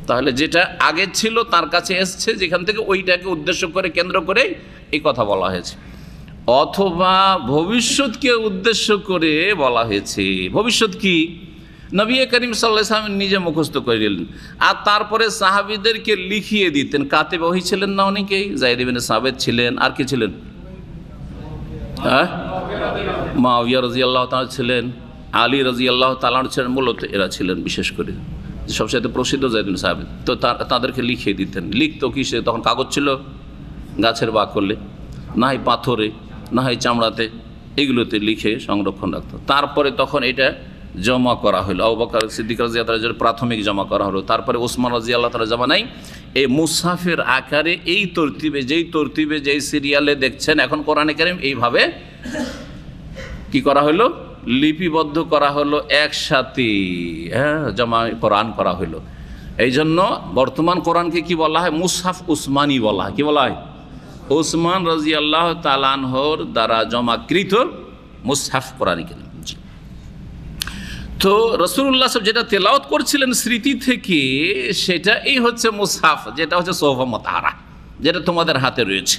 তাহলে যেটা আগে ছিল তার কাছে এসছে, যেখান থেকে ওইটাকে উদ্দেশ্য করে, কেন্দ্র করে এই কথা বলা হয়েছে। অথবা ভবিষ্যৎকে উদ্দেশ্য করে বলা হয়েছে। ভবিষ্যৎ কি? নবী করিম সাল্লাল্লাহু আলাইহি ওয়াসাল্লাম নিজে মুখস্থ করে দিলেন, আর তারপরে সাহাবীদেরকে লিখিয়ে দিতেন। কাতিব ওহী ছিলেন না অনেকেই, যায়েদ ইবনে সাবিত ছিলেন, আর কি ছিলেন, হ্যাঁ, মুআবিয়া রাদিয়াল্লাহু তাআলা ছিলেন, আলী রাদিয়াল্লাহু তাআলা ছিলেন। মূলত এরা ছিলেন বিশেষ করে সবচেয়ে প্রসিদ্ধ যায়েদ ইবনে সাবিত। তো তাদেরকে লিখিয়ে দিতেন। লিখতো কিসে? তখন কাগজ ছিল, গাছের বাকলে, না হয় পাথরে, না হয় চামড়াতে, এগুলোতে লিখে সংরক্ষণ রাখত। তারপরে তখন এটা জমা করা হলো, আবু বকর সিদ্দিক রাদিয়াল্লাহু তাআলার প্রাথমিক জমা করা হলো। তারপরে ওসমান রাদিয়াল্লাহু তাআলার জামানায় এই মুসহাফের আকারে, এই তরতিবে, যেই সিরিয়ালে দেখছেন এখন কোরআনে কারীম, এইভাবে কি করা হলো, লিপিবদ্ধ করা হলো, একসাথে হ্যাঁ জমা কোরআন করা হলো। এই জন্য বর্তমান কোরআনকে কি বলা হয়, মুসহাফ উসমানী বলা হয়। কি বলা হয়? ওসমান রাদিয়াল্লাহু তাআলা আনহুর দ্বারা জমাকৃত মুসহাফ কোরআন কারীম। তো রাসূলুল্লাহ সাল্লাল্লাহু আলাইহি ওয়াসাল্লাম যেটা তেলাওয়াত করছিলেন স্মৃতি থেকে, সেটা এই হচ্ছে মুসহাফ, যেটা হচ্ছে সোহফা মুতাহারা, যেটা তোমাদের হাতে রয়েছে।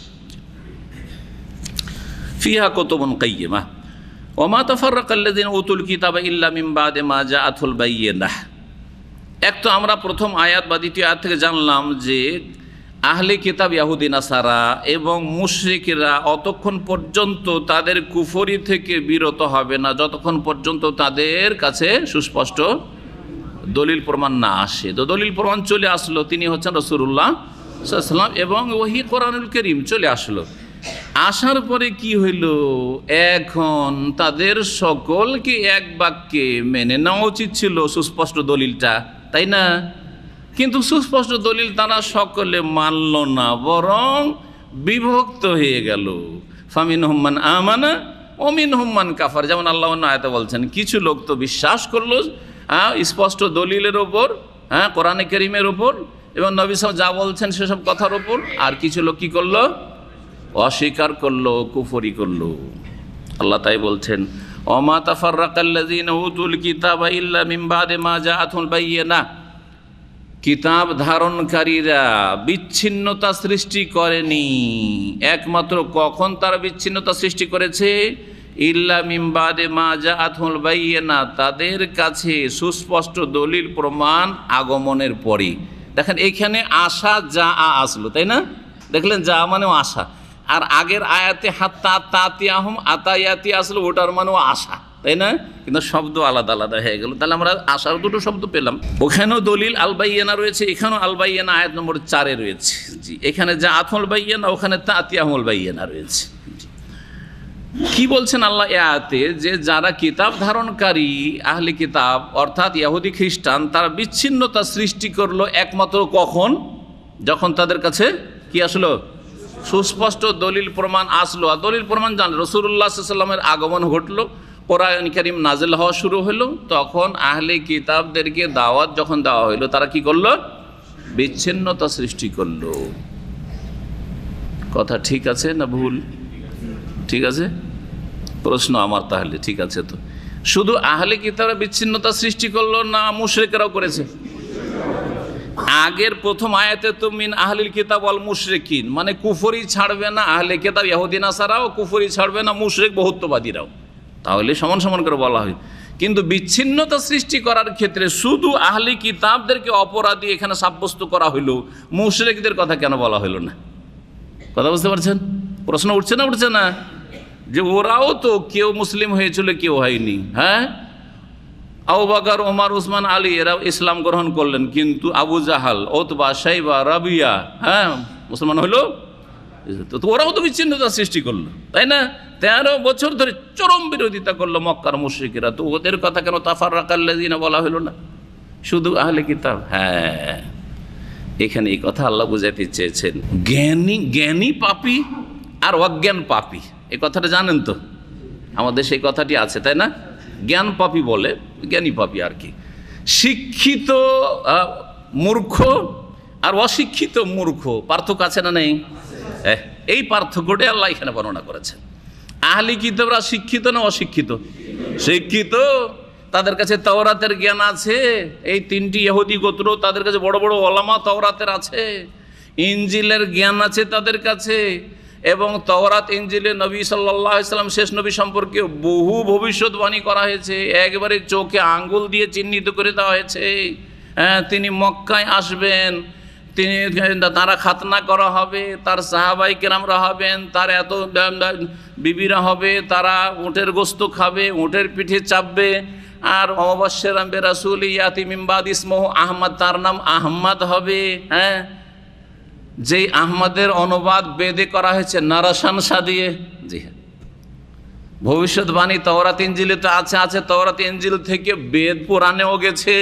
ফিহা কুতুবুন কাইয়্যিমা ওয়া মা তাফাররাকাল্লাযীনা উতুল কিতাবা ইল্লা মিন বাদি মা জাআতুল বায়্যিনাহ। এক তো আমরা প্রথম আয়াত বা দ্বিতীয় আয়াত থেকে জানলাম যে আহলে কিতাব ইহুদি নাসারা এবং মুশরিকরা অতক্ষণ পর্যন্ত তাদের কুফরি থেকে বিরত হবে না যতক্ষণ পর্যন্ত তাদের কাছে সুস্পষ্ট দলিল প্রমাণ না আসে। তো দলিল প্রমাণ চলে আসলো, তিনি হচ্ছেন রাসূলুল্লাহ সাল্লাল্লাহু আলাইহি ওয়াসাল্লাম, এবং ওহী কোরআনুল কারীম চলে আসলো। আসার পরে কি হইল, এখন তাদের সকলকে এক বাক্যে মেনে নেওয়া উচিত ছিল সুস্পষ্ট দলিলটা, তাই না? কিন্তু সুস্পষ্ট দলিল তারা সকলে মানল না, বরং বিভক্ত হয়ে গেল। ফামিনহুম মান আমানা ওয়া মিনহুম মান কাফার, যেমন আল্লাহ অন্য আয়াতে বলছেন, কিছু লোক তো বিশ্বাস করলো স্পষ্ট দলিলের ওপর, কোরআনে কারীমের ওপর এবং নবী সাল্লাল্লাহু যা বলছেন সেসব কথার ওপর, আর কিছু লোক কি করলো, অস্বীকার করলো, কুফরি করলো। আল্লাহ তাই বলছেন, ওমা তাফাররাকাল্লাযীনা উতুল কিতাবা ইল্লা মিন বাদি মা জাআতুল বায়্যিনাহ। কিতাব ধারণকারীরা বিচ্ছিন্নতা সৃষ্টি করেনি, একমাত্র কখন তারা বিচ্ছিন্নতা সৃষ্টি করেছে, ইল্লা মিন বাদি মা জাআতুল বায়্যিনাহ, তাদের কাছে সুস্পষ্ট দলিল প্রমাণ আগমনের পরে। দেখেন এখানে আশা যা আসলো, তাই না? দেখলেন যা মানেও আশা, আর আগের আয়াতে হাত্তা তাতিয়াহুম আতায়াতি আসলো, ওটার মানেও আশা, তাই না? কিন্তু শব্দ আলাদা আলাদা হয়ে গেল। তাহলে আমরা আশার দুটো শব্দ পেলাম। ওখানেও দলিল আল বায়্যিনা রয়েছে, এখানেও আল বায়্যিনা আয়াত নম্বর 4-এ রয়েছে। জি, এখানে যা আতুল বায়্যিনা, ওখানে তাতিয়াহুল বায়্যিনা রয়েছে। কি বলছেন আল্লাহ এ আয়াতে, যে যারা কিতাব ধারণকারী আহলে কিতাব অর্থাৎ ইহুদি খ্রিস্টান, তারা বিচ্ছিন্নতা সৃষ্টি করলো একমাত্র কখন, যখন তাদের কাছে কি আসলো, সুস্পষ্ট দলিল প্রমাণ আসলো। আর দলিল প্রমাণ জানলো, রাসূলুল্লাহ সাল্লাল্লাহু আলাইহি ওয়াসাল্লামের আগমন ঘটলো, কোরআন কারীম নাযিল হওয়া শুরু হলো, তখন আহলে কিতাবদেরকে দাওয়াত যখন দেওয়া হইলো, তারা কি করলো, বিচ্ছিন্নতা সৃষ্টি করলো। কথা ঠিক আছে না ভুল? ঠিক আছে, প্রশ্ন আমার তাহলে ঠিক আছে। তো শুধু আহলে কিতাবরা বিচ্ছিন্নতা সৃষ্টি করলো না মুশরিকরাও করেছে? আগের প্রথম আয়াতে তো মিন আহলিল কিতাব ওয়াল মুশরিকিন, মানে কুফরি ছাড়বে না আহলে কিতাব ইহুদি নাসারাও, কুফরি ছাড়বে না মুশরিক বহুত্ববাদীরাও, তাহলে সমান সমান করে বলা হয়। কিন্তু বিচ্ছিন্নতা সৃষ্টি করার ক্ষেত্রে শুধু আহলি কিতাবদেরকে অপরাধী এখানে সাব্যস্ত করা হইল, মুশরিকদের কথা কেন বলা হইল না? কথা বুঝতে পারছেন? প্রশ্ন উঠছে না উঠছে না? যে ওরাও তো কেউ মুসলিম হয়েছিল, কেউ হয়নি। হ্যাঁ, আবু বকর, ওমর, উসমান, আলী এরা ইসলাম গ্রহণ করলেন, কিন্তু আবু জাহাল, ওতবা, শাইবা, রাবিয়া মুসলমান হইল, তো ওরাও তো বিচ্ছিন্নতা সৃষ্টি করলো, তাই না? 13 বছর ধরে চরম বিরোধিতা করলো মক্কার মুশরিকেরা, তো ওদের কথা কেন তাফাররাকাল্লাযীনা বলা হলো না, শুধু আহলে কিতাব? হ্যাঁ, এখানে এই কথা আল্লাহ বুঝাতে চেয়েছেন। জ্ঞানী পাপী আর অজ্ঞান পাপী, এই কথাটা জানেন তো? আমাদের সেই কথাটি আছে, তাই না? জ্ঞান পাপী বলে, জ্ঞানী পাপী আর কি। শিক্ষিত মূর্খ আর অশিক্ষিত মূর্খ, পার্থক্য আছে না নেই? এই পার্থক্যটাই আল্লাহ এখানে বর্ণনা করেছেন। আহলি কিতাবরা শিক্ষিত না অশিক্ষিত? শিক্ষিত। তাদের কাছে তাওরাতের জ্ঞান আছে। এই 3টি ইহুদি গোত্র, তাদের কাছে বড় বড় ওলামা তাওরাতের আছে, ইনজিলের জ্ঞান আছে তাদের কাছে, এবং তাওরাত ইনজিলে নবী সাল্লাল্লাহু আলাইহি ওয়াসাল্লাম শেষ নবী সম্পর্কে বহু ভবিষ্যৎবাণী করা হয়েছে, একবারে চোখে আঙ্গুল দিয়ে চিহ্নিত করে দেওয়া হয়েছে। তিনি মক্কায় আসবেন, তারা খাতনা করা হবে, তার সাহাবাই কেরামরা হবেন, তার এত বিবিরা হবে, তারা উটের গোস্ত খাবে, উটের পিঠে চাপবে, আর অমাবাস্যারাম বেরাসুল ইয়াতি মিন বাদি ইসমুহু আহমদ, তার নাম আহমদ হবে। যেই আহমদের অনুবাদ বেদে করা হয়েছে নারাশানসা দিয়ে। জি হ্যাঁ, ভবিষ্যৎবাণী তাওরাত ইনজিলে তো আছে, তাওরাত ইনজিল থেকে বেদ পুরাণেও গেছে।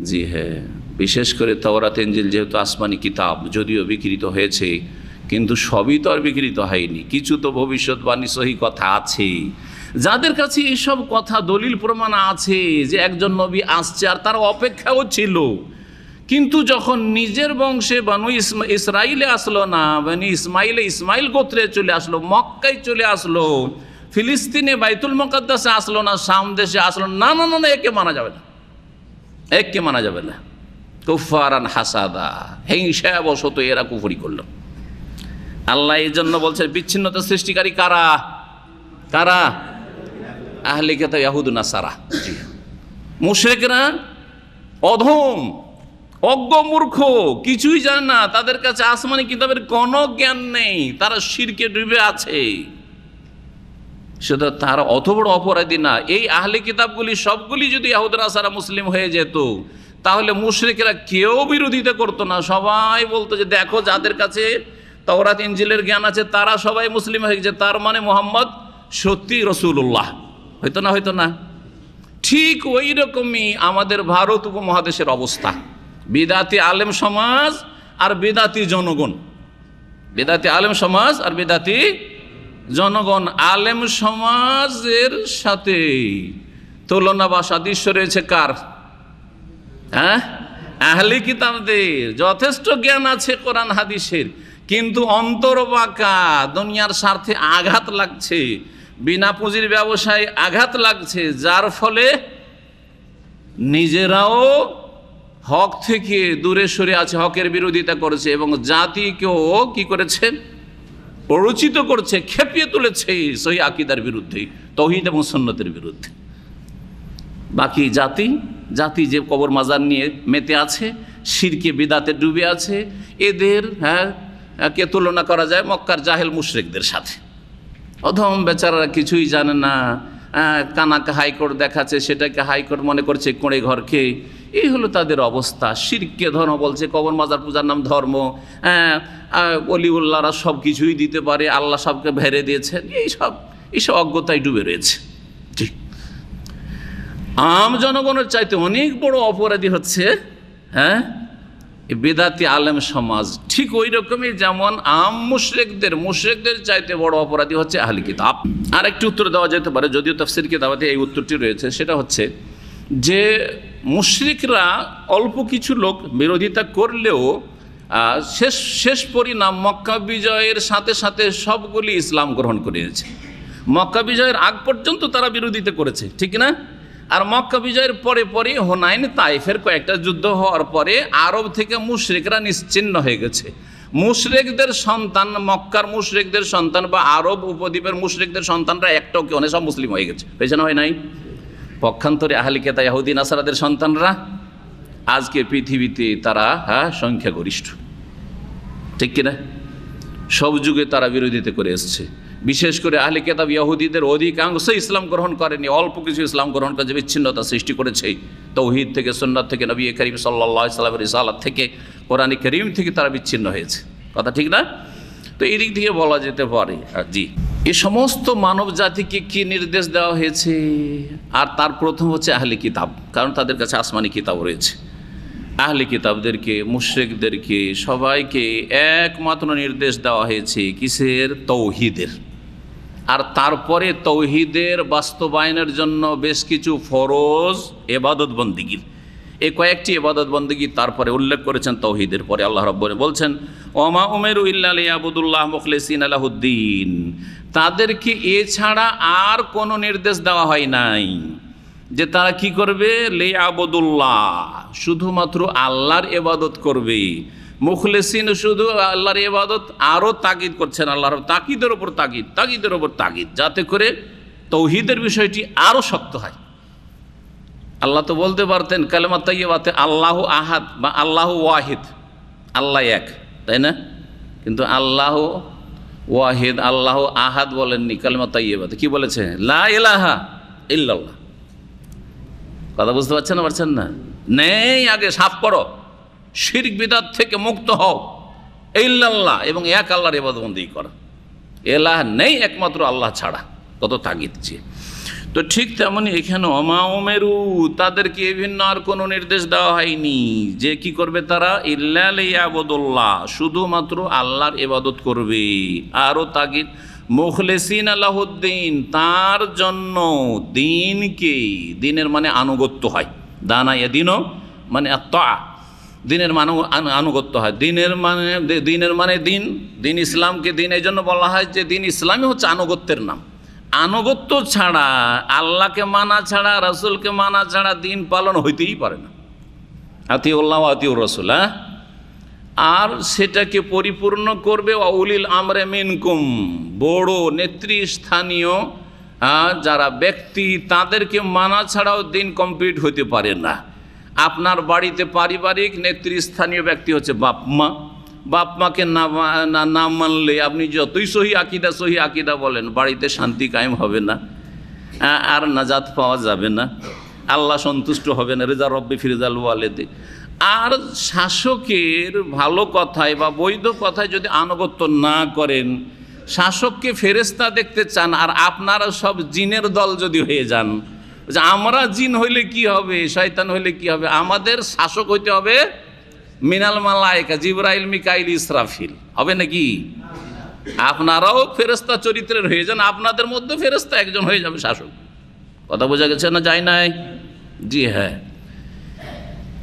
জি হ্যাঁ, বিশেষ করে তাওরাত ইনজিল যেহেতু আসমানি কিতাব, যদিও বিকৃত হয়েছে, কিন্তু সবই তো আর বিকৃত হয়নি, কিছু তো ভবিষ্যৎবাণী সহি কথা আছে। যাদের কাছে এইসব কথা দলিল প্রমাণ আছে যে একজন নবী আসছে, আর তার অপেক্ষাও ছিল, কিন্তু যখন নিজের বংশে বানু ইসরাইলে আসলো না, বানি ইসমাইল গোত্রে চলে আসলো, মক্কায় চলে আসলো, ফিলিস্তিনে বাইতুল মুকাদ্দাসে আসলো না, শাম দেশে আসলো না, না না না, একে মানা যাবে না, একে মানা যাবে না। কুফারান হাসাদা, হিংসা বশত এরা কুফরি করল। আল্লাহ এই জন্য বলছেন বিচ্ছিন্নতা সৃষ্টিকারী কারা? কারা? আহলে কিতাব, ইয়াহুদ নাসারা। মুশরিকরা অধম, অজ্ঞ, মূর্খ, কিছুই জানে না, তাদের কাছে আসমানি কিতাবের কোনো জ্ঞান নেই, তারা শিরকে ডুবে আছে। সেটা তারা অত বড় অপরাধী না। এই আহলে কিতাবগুলি সবগুলি যদি ইয়াহুদ নাসারা মুসলিম হয়ে যেত, তাহলে মুশরিকরা কেউ বিরোধিতা করতো না। সবাই বলতো যে দেখো, যাদের কাছে তাওরাত ইনজিলের জ্ঞান আছে তারা সবাই মুসলিম হয়ে গেছে, তার মানে মুহাম্মদ সত্যি রাসূলুল্লাহ। হয়তো না, হয়তো না। ঠিক ওই রকমই আমাদের ভারত উপমহাদেশের অবস্থা। বিদাতি আলেম সমাজ আর বিদাতি জনগণ, বিদাতি আলেম সমাজ আর বিদাতি জনগণ। আলেম সমাজের সাথে তুলনা বা সাদৃশ্য রয়েছে কার? হ্যাঁ, আহলে কিতাবদের। যথেষ্ট জ্ঞান আছে কোরআন হাদিসের, কিন্তু অন্তর বাঁকা, দুনিয়ার স্বার্থে আঘাত লাগছে, বিনা পুঁজির ব্যবসায় আঘাত লাগছে, যার ফলে নিজেরাও হক থেকে দূরে সরে আছে, হকের বিরোধিতা করেছে এবং জাতিকেও কি করেছে? প্ররোচিত করছে, খেপিয়ে তুলেছে সহি আকীদার বিরুদ্ধে, তাওহীদ এবং সুন্নতের বিরুদ্ধে। বাকি জাতি যে কবর মাজার নিয়ে মেতে আছে, শিরকে বিদাতে ডুবে আছে, এদের কে তুলনা করা যায় মক্কার জাহেল মুশরিকদের সাথে। অধম বেচারারা কিছুই জানে না, কানাকে হাইকোর্ট দেখাচ্ছে, সেটাকে হাইকোর্ট মনে করছে কোণে ঘরকে। এই হলো তাদের অবস্থা। শিরকে ধর্ম বলছে, কবর মাজার পূজার নাম ধর্ম, অলিউল্লাহরা সব কিছুই দিতে পারে, আল্লাহ সবকে ভেড়ে দিয়েছেন, এইসব অজ্ঞতায় ডুবে রয়েছে। ঠিক, আম জনগণের চাইতে অনেক বড় অপরাধী হচ্ছে বেদাতি আলেম সমাজ। ঠিক ওই রকমই যেমন আম মুশরিকদের চাইতে বড় অপরাধী হচ্ছে আহলে কিতাব। আর একটি উত্তর দেওয়া যেতে পারে, যদিও তাফসীর কিতাবাতে এই উত্তরটি রয়েছে, সেটা হচ্ছে যে মুশরিকরা অল্প কিছু লোক বিরোধিতা করলেও শেষ পরিণাম মক্কা বিজয়ের সাথে সাথে সবগুলি ইসলাম গ্রহণ করেছে। মক্কা বিজয়ের আগ পর্যন্ত তারা বিরোধিতা করেছে, ঠিক না? আর মক্কা বিজয়ের পরে হুনাইন, তাইফের কয়েকটা যুদ্ধ হওয়ার পরে আরব থেকে মুশরিকরা নিশ্চিহ্ন হয়ে গেছে। মুশরিকদের সন্তান, মক্কার মুশরিকদের সন্তান বা আরব উপদ্বীপের মুশরিকদের সন্তানরা একটাও কেউ নেই, সব মুসলিম হয়ে গেছে। পেছনে হয় নাই? পক্ষান্তরে আহলে কিতাব ইহুদি নাসারাদের সন্তানরা আজকে পৃথিবীতে তারা সংখ্যাগরিষ্ঠ, ঠিক কিনা? সব যুগে তারা বিরোধিতা করে এসছে। বিশেষ করে আহলে কিতাব ইহুদিদের অধিকাংশ ইসলাম গ্রহণ করেনি, অল্প কিছু ইসলাম গ্রহণ করে বিচ্ছিন্নতা সৃষ্টি করেছে। তাওহীদ থেকে, সুন্নাত থেকে, নবী করিম সাল্লাল্লাহু আলাইহি ওয়াসাল্লামের রিসালাত থেকে, কোরআন কারীম থেকে তারা বিচ্ছিন্ন হয়েছে। কথা ঠিক না? তো এই দিক থেকে বলা যেতে পারে জি, এ সমস্ত মানব জাতিকে কি নির্দেশ দেওয়া হয়েছে? আর তার প্রথম হচ্ছে আহলে কিতাব, কারণ তাদের কাছে আসমানি কিতাব রয়েছে। আহলে কিতাবদেরকে, মুশরিকদেরকে, সবাইকে একমাত্র নির্দেশ দেওয়া হয়েছে কিসের? তাওহীদের। আর তারপরে তাওহীদের বাস্তবায়নের জন্য বেশ কিছু ফরজ ইবাদত বন্দেগীর, এই কয়েকটি ইবাদত বন্দেগী তারপরে উল্লেখ করেছেন তাওহীদের পরে। আল্লাহ রাব্বুল বলছেন, ওমা উমিরু ইল্লা লিয়াবুদুল্লাহ মুখলিসিনা লাহুদ্দিন। তাদেরকে এছাড়া আর কোনো নির্দেশ দেওয়া হয় নাই যে তারা কি করবে? লিয়াবুদুল্লাহ, শুধুমাত্র আল্লাহর ইবাদত করবে। মুখলিসিন, শুধু আল্লাহর ইবাদত। আরও তাকিদ করছেন আল্লাহর তাকিদের ওপর তাকিদ, যাতে করে তাওহীদের বিষয়টি আরও শক্ত হয়। আল্লাহ তো বলতে পারতেন কালেমা তাইয়্যিবাতে আল্লাহু আহাদ বা আল্লাহু ওয়াহিদ, আল্লাহ এক, তাই না? কিন্তু আল্লাহু ওয়াহিদ, আল্লাহু আহাদ বলেননি। কালেমা তাইয়্যিবাতে কি বলেছে? লা ইলাহা ইল্লাল্লাহ। কথা বুঝতে পারছেন না? নেই, আগে সাফ করো, শিরক বিদআত থেকে মুক্ত হও, ইল্লাল্লাহ, এবং এক আল্লাহর ইবাদত বন্দেগী করো। এলাহ নেই একমাত্র আল্লাহ ছাড়া। কত তাগিদ চেয়ে। তো ঠিক তেমনি এখানে ওমা উমেরু, তাদেরকে ভিন্ন আর কোনো নির্দেশ দেওয়া হয়নি যে কি করবে তারা? ইল্লা লিয়াবুদুল্লাহ, শুধুমাত্র আল্লাহর ইবাদত করবে। আরও তাগিদ, মুখলিসিনা লাহুদ্দিন, তার জন্য দিনকে, দিনের মানে আনুগত্য হয়, দানা ইয়াদিনও মানে আত্তা, দিনের মানে আনুগত্য হয়। দিনের মানে দিন ইসলামকে দিন এই জন্য বলা হয় যে দিন ইসলামই হচ্ছে আনুগত্যের নাম। আনুগত্য ছাড়া, আল্লাহকে মানা ছাড়া, রাসূলকে মানা ছাড়া দিন পালন হইতেই পারে না। আতিউল্লাহ ওয়া আতিউর রাসূল। আর সেটাকে পরিপূর্ণ করবে উলিল আমরে মিনকুম, বড় নেতৃস্থানীয় যারা ব্যক্তি, তাদেরকে মানা ছাড়াও দিন কমপ্লিট হতে পারে না। আপনার বাড়িতে পারিবারিক নেতৃস্থানীয় ব্যক্তি হচ্ছে বাপ মা। বাপ মাকে না মানলে আপনি যতই সহি আকিদা বলেন, বাড়িতে শান্তি কায়েম হবে না, আর নাজাত পাওয়া যাবে না, আল্লাহ সন্তুষ্ট হবে না। রেজা রব্বি ফিরজাল ওয়ালেদে। আর শাসকের ভালো কথায় বা বৈধ কথায় যদি আনুগত্য না করেন, শাসককে ফেরেশতা দেখতে চান, আর আপনারা সব জিনের দল যদি হয়ে যান, যে আমরা জিন হইলে কি হবে, শয়তান হইলে কি হবে, আমাদের শাসক হইতে হবে মিনাল মালায়েকা, জিবরাইল, মিকাইল, ইসরাফিল, হবে নাকি? আপনারাও ফেরেশতা চরিত্রের হয়ে যান, আপনাদের মধ্যে ফেরেশতা একজন হয়ে যাবে শাসক। কথা বোঝা গেছে না? যায় নাই? জি হ্যাঁ।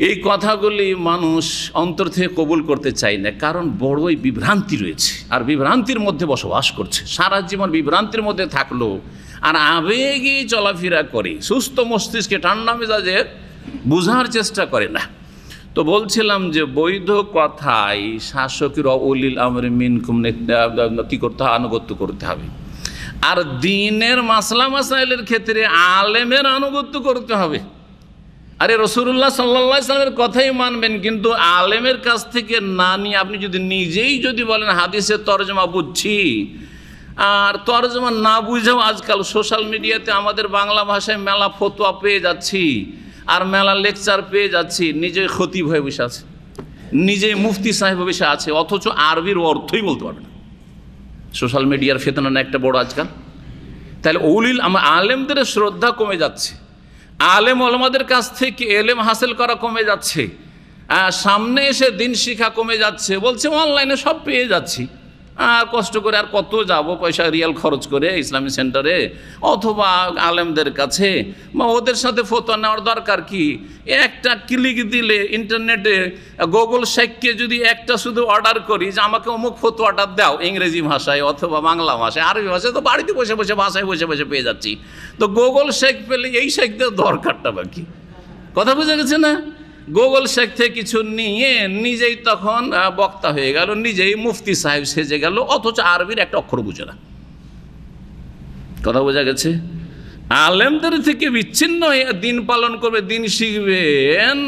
এই কথাগুলি মানুষ অন্তর থেকে কবুল করতে চায় না, কারণ বড়ই বিভ্রান্তি রয়েছে, আর বিভ্রান্তির মধ্যে বসবাস করছে। সারা জীবন বিভ্রান্তির মধ্যে থাকলো আর আবেগে চলাফেরা করে, সুস্থ মস্তিষ্কে ঠান্ডা মেজাজে বোঝার চেষ্টা করে না। তো বলছিলাম যে বৈধ কথায় শাসকের উলিল আমরে মিনকুম কি করতে হবে? আনুগত্য করতে হবে। আর দ্বীনের মাসলা মাসাইলের ক্ষেত্রে আলেমের আনুগত্য করতে হবে। আরে রাসূলুল্লাহ সাল্লাল্লাহু আলাইহি ওয়াসাল্লামের কথাই মানবেন, কিন্তু আলেমের কাছ থেকে না নিয়ে আপনি যদি নিজেই যদি বলেন হাদিসের তরজমা বুঝছি, আর তরজমা না বুঝেও আজকাল সোশ্যাল মিডিয়াতে আমাদের বাংলা ভাষায় মেলা ফতোয়া পেয়ে যাচ্ছি, আর মেলা লেকচার পেয়ে যাচ্ছি, নিজে খতিব হয়ে বসে আছে, নিজে মুফতি সাহেব বসে আছে, অথচ আরবির অর্থই বলতে পারবে না। সোশ্যাল মিডিয়ার ফেতনা না একটা বড় আজকাল। তাহলে আলেমদের শ্রদ্ধা কমে যাচ্ছে, আলেম ওলামাদের কাছ থেকে এলেম হাসিল করা কমে যাচ্ছে, সামনে এসে দিন শিক্ষা কমে যাচ্ছে। বলছে অনলাইনে সব পেয়ে যাচ্ছি, আর কষ্ট করে আর কত যাব, পয়সা রিয়াল খরচ করে ইসলামী সেন্টারে অথবা আলেমদের কাছে, বা ওদের সাথে ফতোয়া নেওয়ার দরকার কি? একটা ক্লিক দিলে ইন্টারনেটে গুগল শেখকে যদি একটা শুধু অর্ডার করি যে আমাকে অমুক ফতোয়াটা দাও ইংরেজি ভাষায় অথবা বাংলা ভাষায়, আরবি ভাষায়, তো বাড়িতে বসে বসে ভাষায় বসে বসে পেয়ে যাচ্ছি। তো গুগল শেখ পেলে এই শেখদের দরকারটা বাকি। কথা বোঝা গেছে না? গুগল শেখ থেকে কিছু নিয়ে নিজেই তখন বক্তা হয়ে গেল, নিজেই মুফতি সাহেব সেজে গেল, অথচ আরবির একটা অক্ষর বুঝে না। কথা বোঝা গেছে? আলেমদের থেকে বিচ্ছিন্ন হয়ে দিন পালন করবে, দিন শিখবেন,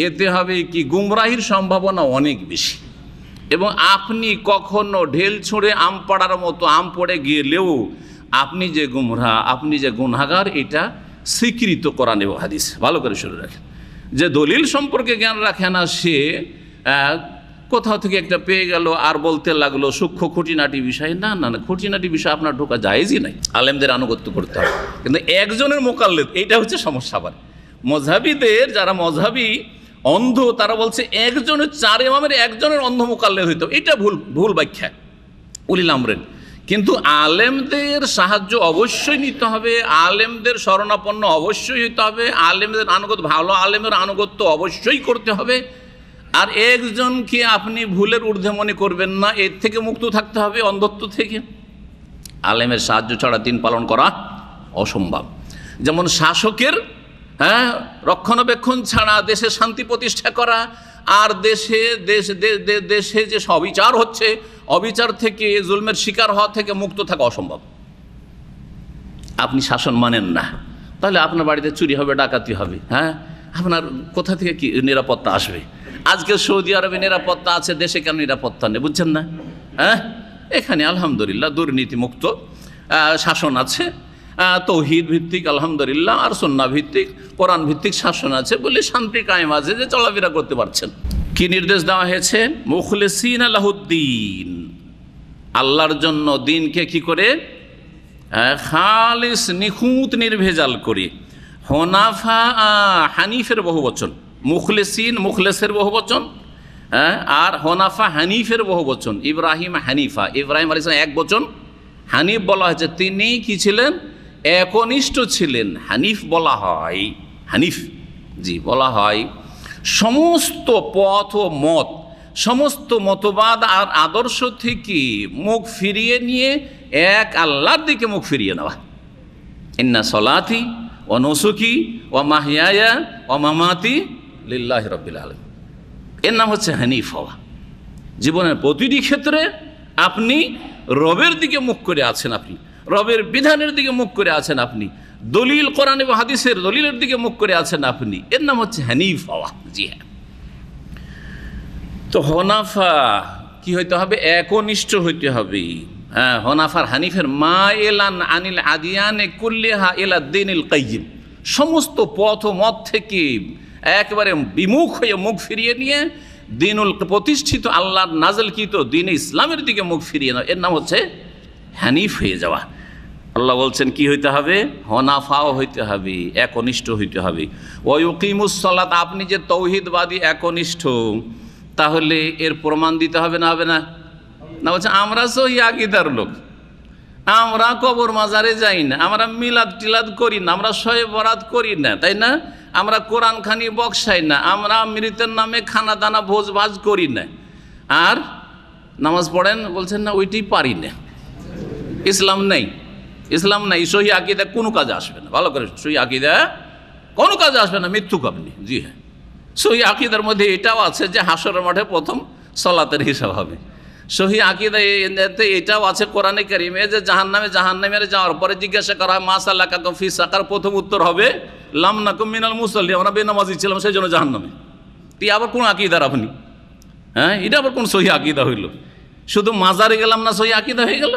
এতে হবে কি গুমরাহির সম্ভাবনা অনেক বেশি। এবং আপনি কখনো ঢেল ছুঁড়ে আম পড়ার মতো আম পড়ে গেলেও আপনি যে গুমরাহ, আপনি যে গুনাহগার, এটা স্বীকৃত কোরআন এবং হাদিস। ভালো করে শুনে রাখেন। যে দলিল সম্পর্কে জ্ঞান রাখে না, সে কোথাও থেকে একটা পেয়ে গেল আর বলতে লাগলো সূক্ষ্ম খুঁটিনাটি বিষয়। না না না, খুঁটিনাটি বিষয় আপনার ঢোকা জায়েজই নাই। আলেমদের আনুগত্য করতে হবে, কিন্তু একজনের মোকাল্লেদ, এইটা হচ্ছে সমস্যা। আবার মযহাবীদের যারা মযহাবী অন্ধ, তারা বলছে একজনের, চার ইমামের একজনের অন্ধ মোকাল্লেদ হইতো, এটা ভুল ব্যাখ্যা উলিল আমরের। কিন্তু আলেমদের সাহায্য অবশ্যই নিতে হবে, আলেমদের শরণাপন্ন অবশ্যই হইতে হবে, আলেমদের আনুগত্য, ভালো আলেমের আনুগত্য অবশ্যই করতে হবে। আর একজনকে আপনি ভুলের ঊর্ধ্বে মনে করবেন না, এর থেকে মুক্ত থাকতে হবে, অন্ধত্ব থেকে। আলেমের সাহায্য ছাড়া দিন পালন করা অসম্ভব। যেমন শাসকের রক্ষণাবেক্ষণ ছাড়া দেশে শান্তি প্রতিষ্ঠা করা, আর দেশে যে অবিচার হচ্ছে, অবিচার থেকে, জুলমের শিকার হওয়া থেকে মুক্ত থাকা অসম্ভব। আপনি শাসন মানেন না, তাহলে আপনার বাড়িতে চুরি হবে, ডাকাতি হবে, আপনার কোথা থেকে কি নিরাপত্তা আসবে? আজকে সৌদি আরবে নিরাপত্তা আছে, দেশে কেন নিরাপত্তা নেই? বুঝছেন না? এখানে আলহামদুলিল্লাহ দুর্নীতিমুক্ত শাসন আছে, তৌহিদ ভিত্তিক আলহামদুলিল্লাহ, আর সুন্নাহ ভিত্তিক, কোরআন ভিত্তিক শাসন আছে বলে শান্তি কায়েম আছে, যে চলাফেরা করতে পারছেন। কি নির্দেশ দেওয়া হয়েছে? মুখলিসিনা লাহুদ্দিন, আল্লাহর জন্য দিনকে কি করে? খালিস, নিখুঁত, নির্ভেজাল করে। হনাফা, হানিফের বহুবচন। মুখলিসিন মুখলেসের বহুবচন, আর হনাফা হানিফের বহুবচন। ইব্রাহিম হানিফা, ইব্রাহিম আলাইহিস সালাম এক বচন, হানিফ বলা হয়েছে তিনি কি ছিলেন? একনিষ্ঠ ছিলেন। হানিফ বলা হয়, হানিফ জি বলা হয় সমস্ত পথ ও মত, সমস্ত মতবাদ আর আদর্শ থেকে মুখ ফিরিয়ে নিয়ে এক আল্লাহর দিকে মুখ ফিরিয়ে নেওয়া। ইন্না সলাতি ও নুসুকি ও মাহিয়ায়া ও মামাতি লিল্লাহি রাব্বিল আলামিন। এর নাম হচ্ছে হানিফ হওয়া। জীবনের প্রতিটি ক্ষেত্রে আপনি রবের দিকে মুখ করে আছেন, আপনি রবের বিধানের দিকে মুখ করে আছেন, আপনি দলিল কোরআন এবং হাদিসের দলিলের দিকে মুখ করে আছেন আপনি, এর নাম হচ্ছে হানিফ হওয়া। জি হ্যাঁ। তো হনাফা কি হইতে হবে? একনিষ্ঠ হইতে হবে। হ্যাঁ, হনাফার হানিফের মা এলান আনিল আদিয়ানে কুল্লিহা ইলা দ্বীনিল কাইয়িম, সমস্ত পথ মত থেকে একেবারে বিমুখ হয়ে মুখ ফিরিয়ে নিয়ে দিনুল প্রতিষ্ঠিত আল্লাহর নাজলকৃত দ্বীন ইসলামের দিকে মুখ ফিরিয়ে নেওয়া, এর নাম হচ্ছে হানিফ হয়ে যাওয়া। আল্লাহ বলছেন কি হইতে হবে? হনাফাও হইতে হবে, একনিষ্ঠ হইতে হবে। ওয়ায়ুকিমুস সালাত, আপনি যে তৌহিদবাদী একনিষ্ঠ, তাহলে এর প্রমাণ দিতে হবে না হবে না? না, বলছে আমরা সহি আকীদার লোক, আমরা কবর মাজারে যাই না, আমরা মিলাদ টিলাদ করি না, আমরা শয়ে বরাত করি না, তাই না? আমরা কোরআন খানি বক্সাই না, আমরা মৃতের নামে খানা দানা ভোজ ভাজ করি না, আর নামাজ পড়েন বলছেন না ওইটাই পারি না। ইসলাম নেই, ইসলাম নাই, সহি আকীদা কোনো কাজে আসবে না। ভালো করে, সহি আকীদা কোনো কাজে আসবে না, মিথ্যুক আপনি। জি হ্যাঁ, সহি আকীদার মধ্যে এটাও আছে যে হাসরের মাঠে প্রথম সালাতের হিসাব হবে। সহি আকীদা এটাও আছে কোরআনে কারিমে যে জাহান্নামে যাওয়ার পরে জিজ্ঞাসা করা হয় মা সালাকাকুম ফি সাকার, প্রথম উত্তর হবে লাম নাকুম মিনাল মুসাল্লিন, আমরা বেনামাজি ছিলাম সেই জন্য জাহান্নামে। তুই আবার কোন আকীদার আপনি? হ্যাঁ, এটা আবার কোন সহি আকীদা হইল? শুধু মাজারে গেলাম না সহি আকীদা হয়ে গেল,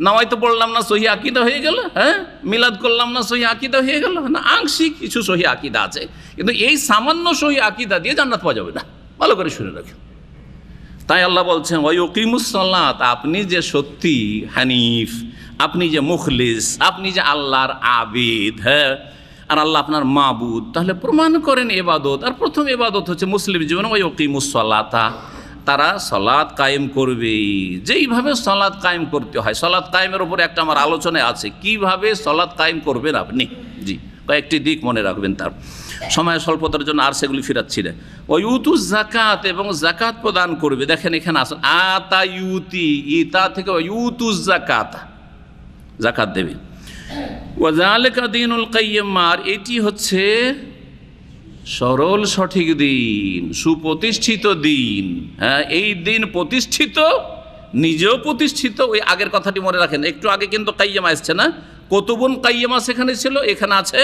নামাই তো পড়লাম না সহি আকীদা হয়ে গেল, হ্যাঁ মিলাদ করলাম না সহি আকীদা হয়ে গেল না? আংশিক কিছু সহি আকীদা আছে, কিন্তু এই সামান্য সহি আকীদা দিয়ে জান্নাত পাওয়া যাবে না। ভালো করে শুনে রাখেন। তাই আল্লাহ বলছেন ওয়ায়ুকিমুস সালাত, আপনি যে সত্যি হানিফ, আপনি যে মুখলিস, আপনি যে আল্লাহর আবিদ, হ্যাঁ, আর আল্লাহ আপনার মাবুদ, তাহলে প্রমাণ করেন ইবাদত। আর প্রথম ইবাদত হচ্ছে মুসলিম জীবনে ওয়ায়ুকিমুস সালাতা, তারা সলাৎ কায়েম করবে। যেইভাবে সলাৎ কায়েম করতে হয়, সলাৎ কায়েমের উপরে একটা আমার আলোচনায় আছে, কিভাবে সলাৎ কায়েম করবেন আপনি। জি, কয়েকটি দিক মনে রাখবেন। তার সময় স্বল্পতার জন্য আর সেগুলি ফিরাচ্ছি না। ওয়ুতু জাকাত, এবং জাকাত প্রদান করবে। দেখেন এখানে আসুন, আতা ইউতি, ইতা থেকে ইউতু জাকাত, জাকাত দেবে। ওয়াযালিকা দীনুল কাইয়্যিম, আর এটি হচ্ছে সরল সঠিক দিন, সুপ্রতিষ্ঠিত দিন। হ্যাঁ, এই দিন প্রতিষ্ঠিত, নিজেও প্রতিষ্ঠিত। ওই আগের কথাটি মনে রাখেন, একটু আগে কিন্তু কাইয়্যিমা আসছে না, কুতুবুন কাইয়্যিমা সেখানে ছিল, এখানে আছে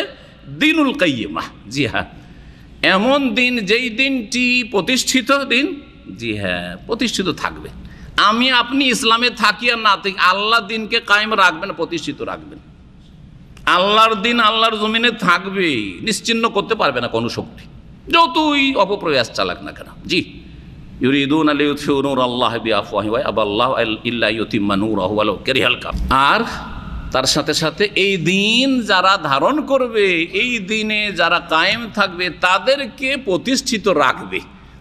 দীনুল কাইয়্যিমা। জি হ্যাঁ, এমন দিন যেই দিনটি প্রতিষ্ঠিত দিন। জি হ্যাঁ, প্রতিষ্ঠিত থাকবে। আমি আপনি ইসলামে থাকি আর না থাকি, আল্লাহ দিনকে কায়েম রাখবেন, প্রতিষ্ঠিত রাখবেন। আল্লাহর দিন আল্লাহর জমিনে থাকবে, নিশ্চিহ্ন করতে পারবে না কোনো শক্তি, যতই অপপ্রয়াস চালাক না কেন। জি, ইউরিদুনা লিইউতফিউ নূরাল্লাহি বিআফওয়াহিহিম ওয়া আবাল্লাহু ইল্লা ইউতিম্মা নূরাহু ওয়ালাউ কারিহাল কাফিরুন। আর তার সাথে সাথে এই দিন যারা ধারণ করবে, এই দিনে যারা কায়েম থাকবে, তাদেরকে প্রতিষ্ঠিত রাখবে।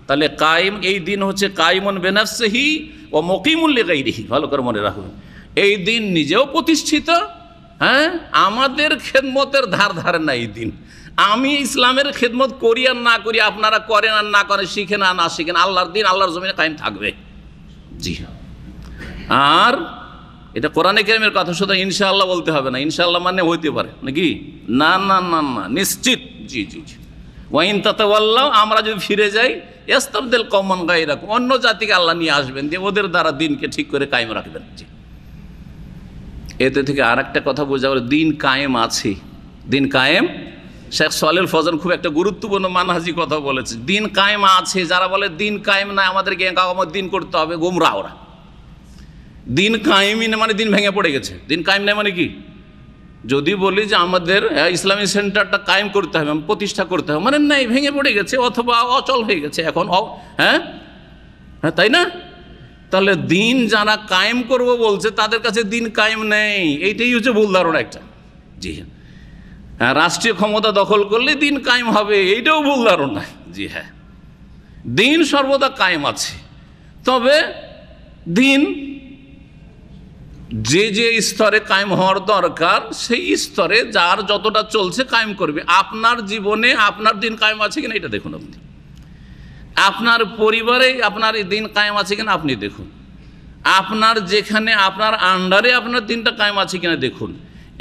তাহলে কায়েম, এই দিন হচ্ছে কায়েমুন বিনাফসিহি ওয়া মুকিমুন লিগাইরিহি। ভালো করে মনে রাখবেন, এই দিন নিজেও প্রতিষ্ঠিত, হ্যাঁ, আমাদের খেদমতের ধার ধারে না এই দিন। আমি ইসলামের খেদমত করি আর না করি, আপনারা করেন আর না করেন, শিখেন আর না শিখেন, আল্লাহর দিন আল্লাহর জমিনে কায়েম থাকবে। জি, আর এটা কোরআনে কারিমের কথা, শুধু ইনশাআল্লাহ বলতে হবে না। ইনশাআল্লাহ মানে হইতে পারে নাকি? না না না না, নিশ্চিত। জি জি জি। ওয়াইন তাতাওয়াল্লাউ, আমরা যদি ফিরে যাই, ইস্তাবদিল কওমান গায়রাকুম, অন্য জাতিকে আল্লাহ নিয়ে আসবেন, দিয়ে ওদের দ্বারা দিনকে ঠিক করে কায়েম রাখবেন। জি, এতে থেকে আর একটা কথা বোঝা গেল, দিন কায়েম আছে, দিন কায়েম। শেখ সালেহ ফজল খুব একটা গুরুত্বপূর্ণ মানহাজি কথা বলেছে, দিন কায়েম আছে। যারা বলে দিন কায়েম নাই, আমাদেরকে একামত দিন করতে হবে, গোমরা ওরা। দিন কায়েমই না মানে দিন ভেঙে পড়ে গেছে। দিন কায়েম নাই মানে কি? যদি বলি যে আমাদের ইসলামী সেন্টারটা কায়েম করতে হবে, প্রতিষ্ঠা করতে হবে, মানে নাই, ভেঙে পড়ে গেছে অথবা অচল হয়ে গেছে এখন। হ্যাঁ হ্যাঁ, তাই না? তাহলে দিন যারা কায়েম করবো বলছে, তাদের কাছে দিন কায়েম নেই, এইটাই হচ্ছে ভুল ধারণা একটা। জি হ্যাঁ, রাষ্ট্রীয় ক্ষমতা দখল করলে দিন কায়েম হবে, এইটাও ভুল ধারণা। জি হ্যাঁ, দিন সর্বদা কায়েম আছে, তবে দিন যে যে স্তরে কায়েম হওয়ার দরকার, সেই স্তরে যার যতটা চলছে কায়েম করবে। আপনার জীবনে আপনার দিন কায়েম আছে কিনা এটা দেখুন আপনি, আপনার পরিবারে আপনার দিন কায়েম আছে কিনা আপনি দেখুন, আপনার যেখানে আপনার আন্ডারে আপনার দিনটা কায়েম আছে কিনা দেখুন।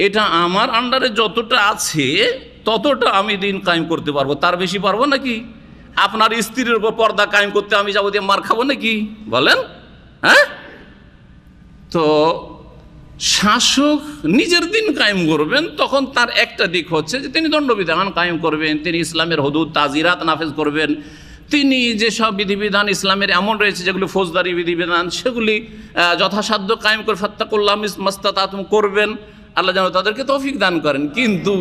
এটা আমার আন্ডারে যতটা আছে ততটা আমি দিন কায়েম করতে পারবো, তার বেশি পারবো নাকি? আপনার স্ত্রীর উপর পর্দা কায়েম করতে আমি যাবো দিয়ে মার খাবো নাকি বলেন? হ্যাঁ, তো শাসক নিজের দিন কায়েম করবেন, তখন তার একটা দিক হচ্ছে যে তিনি দণ্ডবিধান কায়েম করবেন, তিনি ইসলামের হদুদ তাজিরাত নাফেজ করবেন, তিনি যেসব বিধিবিধান ইসলামের এমন রয়েছে যেগুলি ফৌজদারি বিধিবিধান সেগুলি যথাসাধ্য কায়েম করে ফাত্তাকুল্লাহ মাস্তাতাতুম করবেন। আল্লাহ যেন তাদেরকে তৌফিক দান করেন। কিন্তু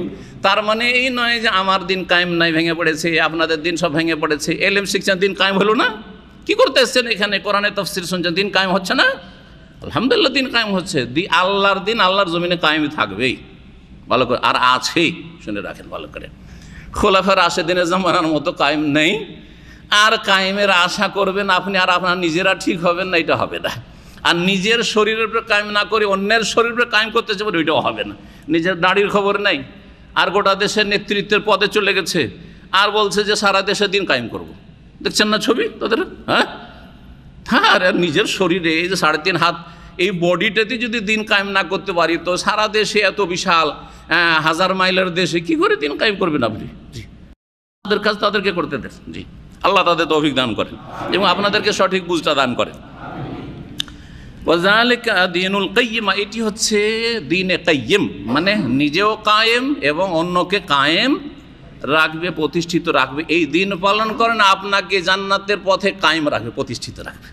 তার মানে এই নয় যে আমার দিন কায়েম নাই, ভেঙে পড়েছে, আপনাদের দিন সব ভেঙে পড়েছে, এলেম শিখছেন দিন কায়েম হলো না, কি করতে এসছেন এখানে কোরআনে তাফসীর শুনছেন, দিন কায়েম হচ্ছে না? আলহামদুলিল্লাহ দিন কায়েম হচ্ছে। আল্লাহর দিন আল্লাহর জমিনে কায়েমই থাকবেই, ভালো করে আর আছেই, শুনে রাখেন ভালো করে। খোলাফায়ে রাশেদিনের জামানার মতো কায়েম নেই, আর কায়েমের আশা করবেন আপনি আর আপনার নিজেরা ঠিক হবেন না, এটা হবে না। আর নিজের শরীরের উপরে কায়েম না করে অন্যের শরীরের উপরে কায়েম করতে চাবেন, ওইটাও হবে না। নিজের দাড়ির খবর নাই, আর গোটা দেশের নেতৃত্বের পদে চলে গেছে, আর বলছে যে সারা দেশের দিন কায়েম করব। দেখছেন না ছবি তাদের? হ্যাঁ, আর নিজের শরীরে এই যে 3.5 হাত এই বডিটাতে যদি দিন কায়েম না করতে পারি, তো সারা দেশে এত বিশাল 1000 মাইলের দেশে কি করে দিন কায়েম করবেন আপনি? জি, তাদের কাজ তাদেরকে করতে দেন। জি, আল্লাহ তাদের তৌফিক দান করেন এবং আপনাদেরকে সঠিক বুঝটা দান করেন। ওয়াযালিকা দীনুল কাইয়্যিম, এটি হচ্ছে দ্বীনে কাইয়্যিম, মানে নিজেও কায়েম এবং অন্যকে কায়েম রাখবে, প্রতিষ্ঠিত রাখবে। এই দিন পালন করেন আপনাকে জান্নাতের পথে কায়েম রাখবে, প্রতিষ্ঠিত রাখবে।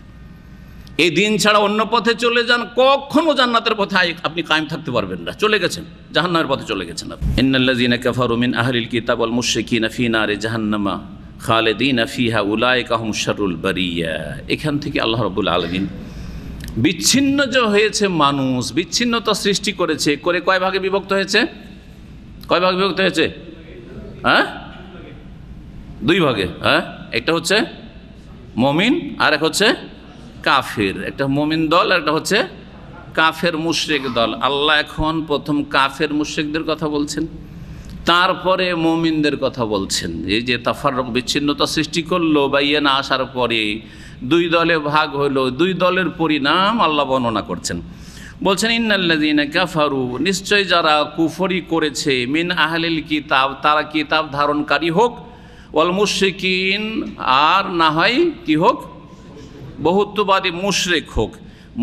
এই দিন ছাড়া অন্য পথে চলে যান, কখনো জান্নাতের পথে আপনি কায়েম থাকতে পারবেন না, চলে গেছেন জাহান্নামের পথে চলে গেছেন আপনি। ইন্নাল্লাযীনা কাফারু মিন আহলিল কিতাব ওয়াল মুশরিকিনা ফী নারি জাহান্নামা খালিদিনা ফিহা উলাইকা হুম শাররুল বারিয়া। এখান থেকে আল্লাহ রাব্বুল আলামিন বিচ্ছিন্ন যে হয়েছে মানুষ, বিচ্ছিন্নতা সৃষ্টি করেছে, করে কয় ভাগে বিভক্ত হয়েছে? কয় ভাগে বিভক্ত হয়েছে? হ্যাঁ, 2 ভাগে। হ্যাঁ, একটা হচ্ছে মুমিন আর এক হচ্ছে কাফের। একটা মুমিন দল আর একটা হচ্ছে কাফের মুশরিক দল। আল্লাহ এখন প্রথম কাফের মুশরিকদের কথা বলছেন, তারপরে মুমিনদের কথা বলছেন। এই যে তাফাররুক, বিচ্ছিন্নতা সৃষ্টি করলো বাইয়ানা আসার পরে 2 দলে ভাগ হলো, 2 দলের পরিণাম আল্লাহ বর্ণনা করছেন। বলছেন ইন্নাল্লাযীনা কাফারু, নিশ্চয় যারা কুফরি করেছে, মিন আহলিল কিতাব, তারা কিতাব ধারণকারী হোক, ওয়াল মুশরিকিন, আর না হয় কি হোক, বহুত্ববাদী মুশরিক হোক।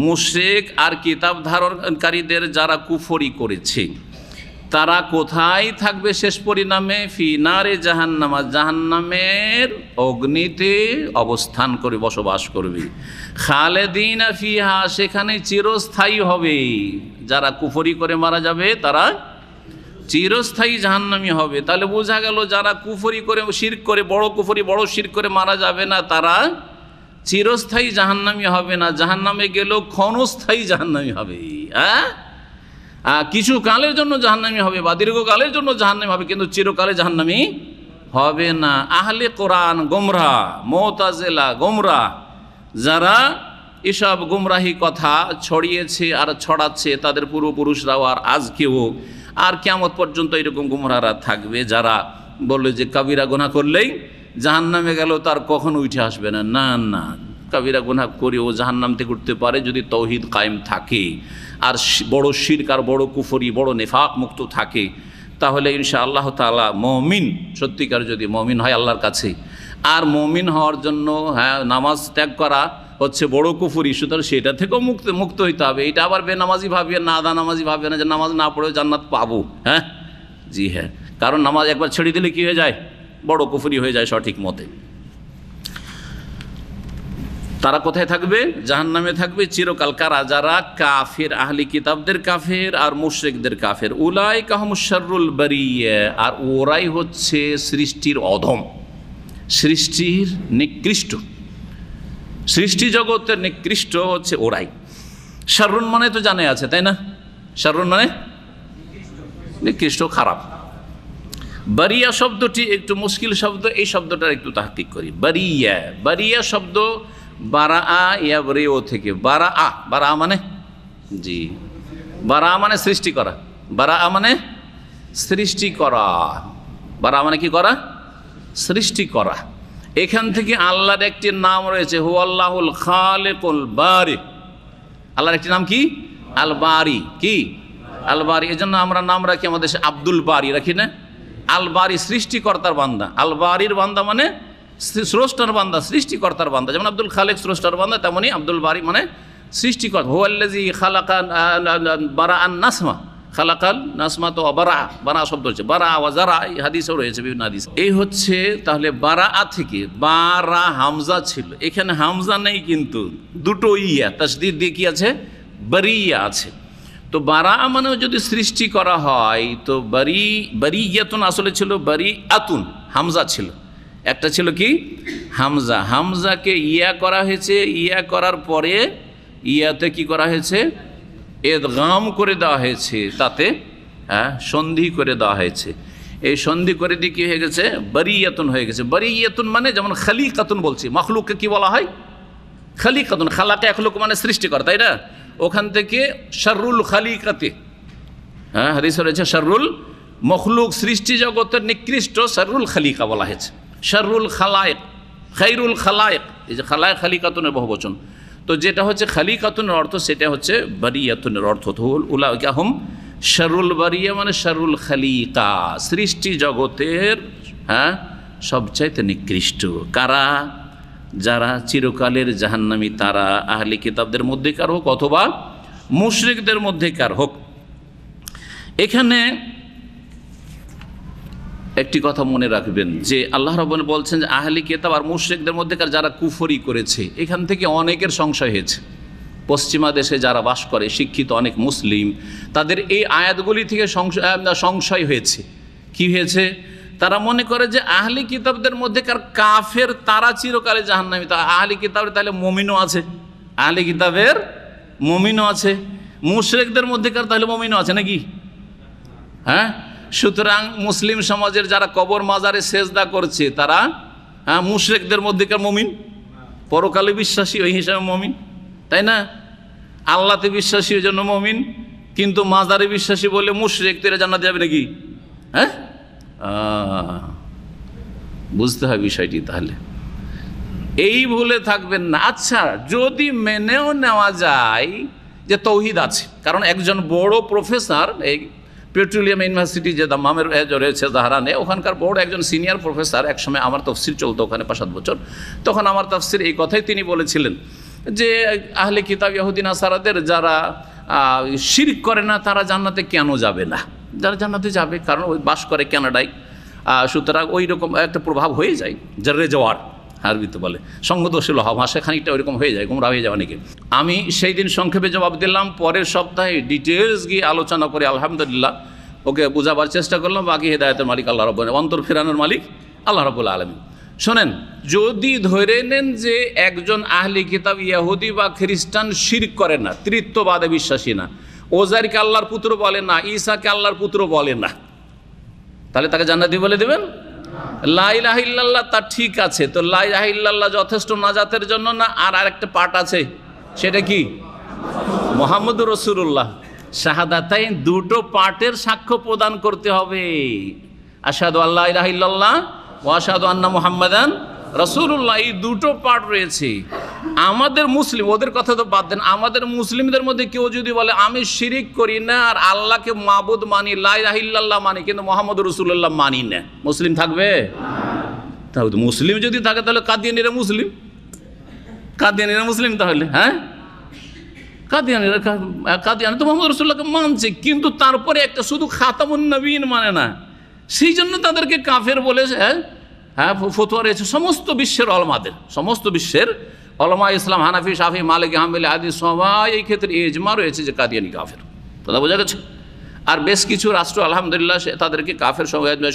মুশরিক আর কিতাব ধারণকারীদের যারা কুফরি করেছে তারা কোথায় থাকবে শেষ পরিণামে? ফি নারে জাহান্নামা, জাহান্নামের অগ্নিতে অবস্থান করে বসবাস করবে। খালেদিনা ফিহা, সেখানে চিরস্থায়ী হবে। যারা কুফরি করে মারা যাবে তারা চিরস্থায়ী জাহান্নামী হবে। তাহলে বোঝা গেল যারা কুফরি করে, শিরক করে, বড় কুফরি বড় শিরক করে মারা যাবে না, তারা চিরস্থায়ী জাহান্নামী হবে না, জাহান্নামে গেলেও ক্ষণস্থায়ী জাহান্নামী হবে। হ্যাঁ, কিছু কালের জন্য জাহান্নামী হবে বা দীর্ঘকালের জন্য জাহান্নামী হবে, কিন্তু চিরকালে জাহান্নামী হবে না। আহলে কোরআন গোমরাহ, মুতাজিলা গোমরাহ, যারা এসব গুমরাহি কথা ছড়িয়েছে আর ছড়াচ্ছে, তাদের পূর্বপুরুষরাও আর আজকেও আর কিয়ামত পর্যন্ত এরকম গুমরাহরা থাকবে, যারা বললো যে কাবিরা গুনাহ করলেই জাহান্নামে গেল তার কখনো উঠে আসবে না। না না, কাবিরা গুনাহ করেও জাহান্নাম থেকে উঠতে পারে যদি তৌহিদ কায়েম থাকে, আর বড় শিরক আর বড় কুফরি বড় নেফাক মুক্ত থাকে, তাহলে ইনশাআল্লাহ তাআলা মুমিন, সত্যিকার যদি মুমিন হয় আল্লাহর কাছে, আর মুমিন হওয়ার জন্য হ্যাঁ নামাজ ত্যাগ করা হচ্ছে বড় কুফরি, সুতরাং সেটা থেকেও মুক্ত হইতে হবে। এটা আবার বেনামাজি ভাবিয়ে না, আদা নামাজি ভাবিয়ে না যে নামাজ না পড়েও জান্নাত পাবো। হ্যাঁ, জি হ্যাঁ, কারণ নামাজ একবার ছেড়ে দিলে কি হয়ে যায়? বড় কুফরি হয়ে যায় সঠিক মতে। তারা কোথায় থাকবে? জাহান্নামে থাকবে চিরকাল। কারা? যারা কাফের, আহলি কিতাবদের কাফের আর মুশরিকদের কাফের। উলাইকা হুমুশ শাররুল বারিয়া, আর ওরাই হচ্ছে সৃষ্টির অধম, সৃষ্টির নিকৃষ্ট, সৃষ্টি জগতের নিকৃষ্ট হচ্ছে ওরাই। শাররুন মানে তো জানে আছে, তাই না? শাররুন মানে নিকৃষ্ট, খারাপ। বারিয়া শব্দটি একটু মুশকিল শব্দ, এই শব্দটার একটু তাহকিক করি। বারিয়া, বারিয়া শব্দ বারাআ ইয়াবরিউ থেকে, বারাআ, বারাআ মানে জি, বারাআ মানে সৃষ্টি করা, বারাআ মানে সৃষ্টি করা, বারাআ মানে কি করা? সৃষ্টি করা। এখান থেকে আল্লাহর একটি নাম রয়েছে, হুয়াল্লাহুল খালিকুল বারি। আল্লাহর একটি নাম কি? আল বারি। কি? আল বারি। এই জন্য আমরা নাম রাখি আমাদের দেশে আব্দুল বারি, রাখি না? আল বারি সৃষ্টিকর্তার বান্দা, আল বারির বান্দা মানে স্রষ্টার বান্দা, সৃষ্টিকর্তার বান্দা। যেমন আব্দুল খালেক স্রষ্টার বান্দা, তেমনি আব্দুল বারি মানে সৃষ্টিকর্তা। হুয়াল্লাযী খালাকা বারাআন নাসমা, খালাকাল নাসমা তো বারা, বারা শব্দ হচ্ছে বারা ওয়া জারা, এই হাদিসেও রয়েছে বিভিন্ন হাদিস। এই হচ্ছে তাহলে বারা থেকে বারা হামজা ছিল, এখানে হামজা নেই কিন্তু দুটো ইয়া তাসদীদ দিয়ে কি আছে, বারিয়া আছে। তো বারা মানে যদি সৃষ্টি করা হয় তো বারিয়াতুন আসলে ছিল বারিআতুন, হামজা ছিল, একটা ছিল কি হামজা, হামজাকে ইয়া করা হয়েছে, ইয়া করার পরে ইয়াতে কি করা হয়েছে, ইদগাম করে দেওয়া হয়েছে, তাতে সন্ধি করে দেওয়া হয়েছে। এই সন্ধি করে দিয়ে কি হয়ে গেছে, বারিয়াতুন হয়ে গেছে। বারিয়াতুন মানে যেমন খালিকাতুন বলছি, মখলুককে কি বলা হয়, খালিকাতুন। খালাকে এখলুক মানে সৃষ্টি করা, তাই না? ওখান থেকে শাররুল খালিকাতে, হাদিসে রয়েছে শাররুল মখলুক, সৃষ্টি জগতের নিকৃষ্ট শাররুল খালিকা বলা হয়েছে। শাররুল খালায়েক, খাইরুল খালায়েক, এই যে খালায়েক খালিকাতুনের বহুবচন। তো যেটা হচ্ছে খালিকাতুনের অর্থ সেটা হচ্ছে বারিয়াতুনের অর্থ। উলাইকা হুম শাররুল বারিয়া মানে শাররুল খালিকা, সৃষ্টি জগতের সবচাইতে নিকৃষ্ট। কারা? যারা চিরকালের জাহান্নামী, তারা আহলে কিতাবদের মধ্যেকার হোক অথবা মুশরিকদের মধ্যেকার হোক। এখানে একটি কথা মনে রাখবেন যে আল্লাহ রাব্বুল বলছেন যে আহলে কিতাব আর মুশরিকদের মধ্যেকার যারা কুফরি করেছে, এখান থেকে অনেকের সংশয় হয়েছে। পশ্চিমা দেশে যারা বাস করে শিক্ষিত অনেক মুসলিম, তাদের এই আয়াতগুলি থেকে সংশয় হয়েছে। কি হয়েছে? তারা মনে করে যে আহলি কিতাবদের মধ্যেকার কাফের তারা চিরকালে জাহান্নামী। তা আহলি কিতাবের তাহলে মুমিনও আছে, আহলি কিতাবের মুমিনও আছে, মুশরিকদের মধ্যেকার তাহলে মুমিনও আছে নাকি? সুতরাং মুসলিম সমাজের যারা কবর মাজারে সেজদা করছে তারা মুশরিকদের মধ্যেকার মুমিন, পরকালে বিশ্বাসী ওই হিসাবে মুমিন, তাই না? আল্লাহতে বিশ্বাসী ওই জন্য মুমিন, কিন্তু মাজারে বিশ্বাসী বলে মুশরিক, তো এরা জান্নাতে যাবে নাকি? বুঝতে হয় বিষয়টি। তাহলে এই ভুলে থাকবেন না। আচ্ছা, যদি মেনেও নেওয়া যায় যে তৌহিদ আছে, কারণ একজন বড় প্রফেসর এই পেট্রোলিয়াম ইউনিভার্সিটি যে দাম্মামের রয়েছে জাহরানে, ওখানকার বড় একজন সিনিয়র প্রফেসর, একসময় আমার তাফসীর চলতো ওখানে 5-7 বছর, তখন আমার তাফসীর এই কথাই তিনি বলেছিলেন যে আহলে কিতাব ইহুদি নাসারাদের যারা শিরক করে না তারা জান্নাতে কেন যাবে না? যারা জান্নাতে যাবে, কারণ ওই বাস করে কানাডায়, সুতরাং ওই রকম একটা প্রভাব হয়ে যায়, জাররে জওয়ার আরবিতে বলে, সঙ্গদোষী ভাষা খানিকটা ওইরকম হয়ে যায়, গুমরা হয়ে যায় অনেকে। আমি সেই দিন সংক্ষেপে জবাব দিলাম, পরের সপ্তাহে ডিটেলস গিয়ে আলোচনা করে আলহামদুলিল্লাহ ওকে বোঝাবার চেষ্টা করলাম। বাকি হেদায়েতের মালিক আল্লাহ রাব্বুল আলামিন, অন্তর ফেরানোর মালিক আল্লাহ রাব্বুল আলামিন। শোনেন, যদি ধরে নেন যে একজন আহলি কিতাব ইহুদি বা খ্রিস্টান শিরক করে না, তৃতীয়বাদে বিশ্বাসী না, ওজাইরকে আল্লাহর পুত্র বলে না, ঈসাকে আল্লাহর পুত্র বলে না, তাহলে তাকে জান্নাতি বলে দেবেন? লা ইলাহা ইল্লাল্লাহ তা ঠিক আছে, তো লা ইলাহা ইল্লাল্লাহ যথেষ্ট নাজাতের জন্য না? আর আরেকটা পার্ট আছে, সেটা কি? মুহাম্মদুর রাসূলুল্লাহ। শাহাদাতাইন দুটো পার্টের সাক্ষ্য প্রদান করতে হবে। আশহাদু আল্লা ইলাহা ইল্লাল্লাহ ওয়া আশহাদু আন্না মুহাম্মাদান রাসূলুল্লাহ, এই দুটো পার্ট রয়েছে। আমাদের মুসলিম, ওদের কথা তো বাদ দেন, আমাদের মুসলিমদের মধ্যে কেউ যদি বলে আমি শিরিক করি না আর আল্লাহকে মাবুদ মানি, লা ইলাহা ইল্লাল্লাহ মানি, কিন্তু মুহাম্মদুর রাসূলুল্লাহ মানি না, মুসলিম থাকবে? তাহলে মুসলিম যদি থাকে তাহলে কাদিয়ানীরা মুসলিম, কাদিয়ানীরা মুসলিম তাহলে? কাদিয়ানী তো মুহাম্মদ রাসূলুল্লাহকে মানছে, কিন্তু তারপরে একটা শুধু খাতামুন নবীন মানে না, সেই জন্য তাদেরকে কাফের বলে ফতোয়া রয়েছে সমস্ত বিশ্বের ওলামাদের, সমস্ত বিশ্বের ওলামা ইসলাম, হানাফি, শাফি, মালিকি, হাম্বলি আদি সবাই এই ক্ষেত্রে ইজমা রয়েছে যে কাদিয়ানী কাফের। কথা বোঝা গেছে? আর বেশ কিছু রাষ্ট্র আলহামদুলিল্লাহ তাদেরকে কাফের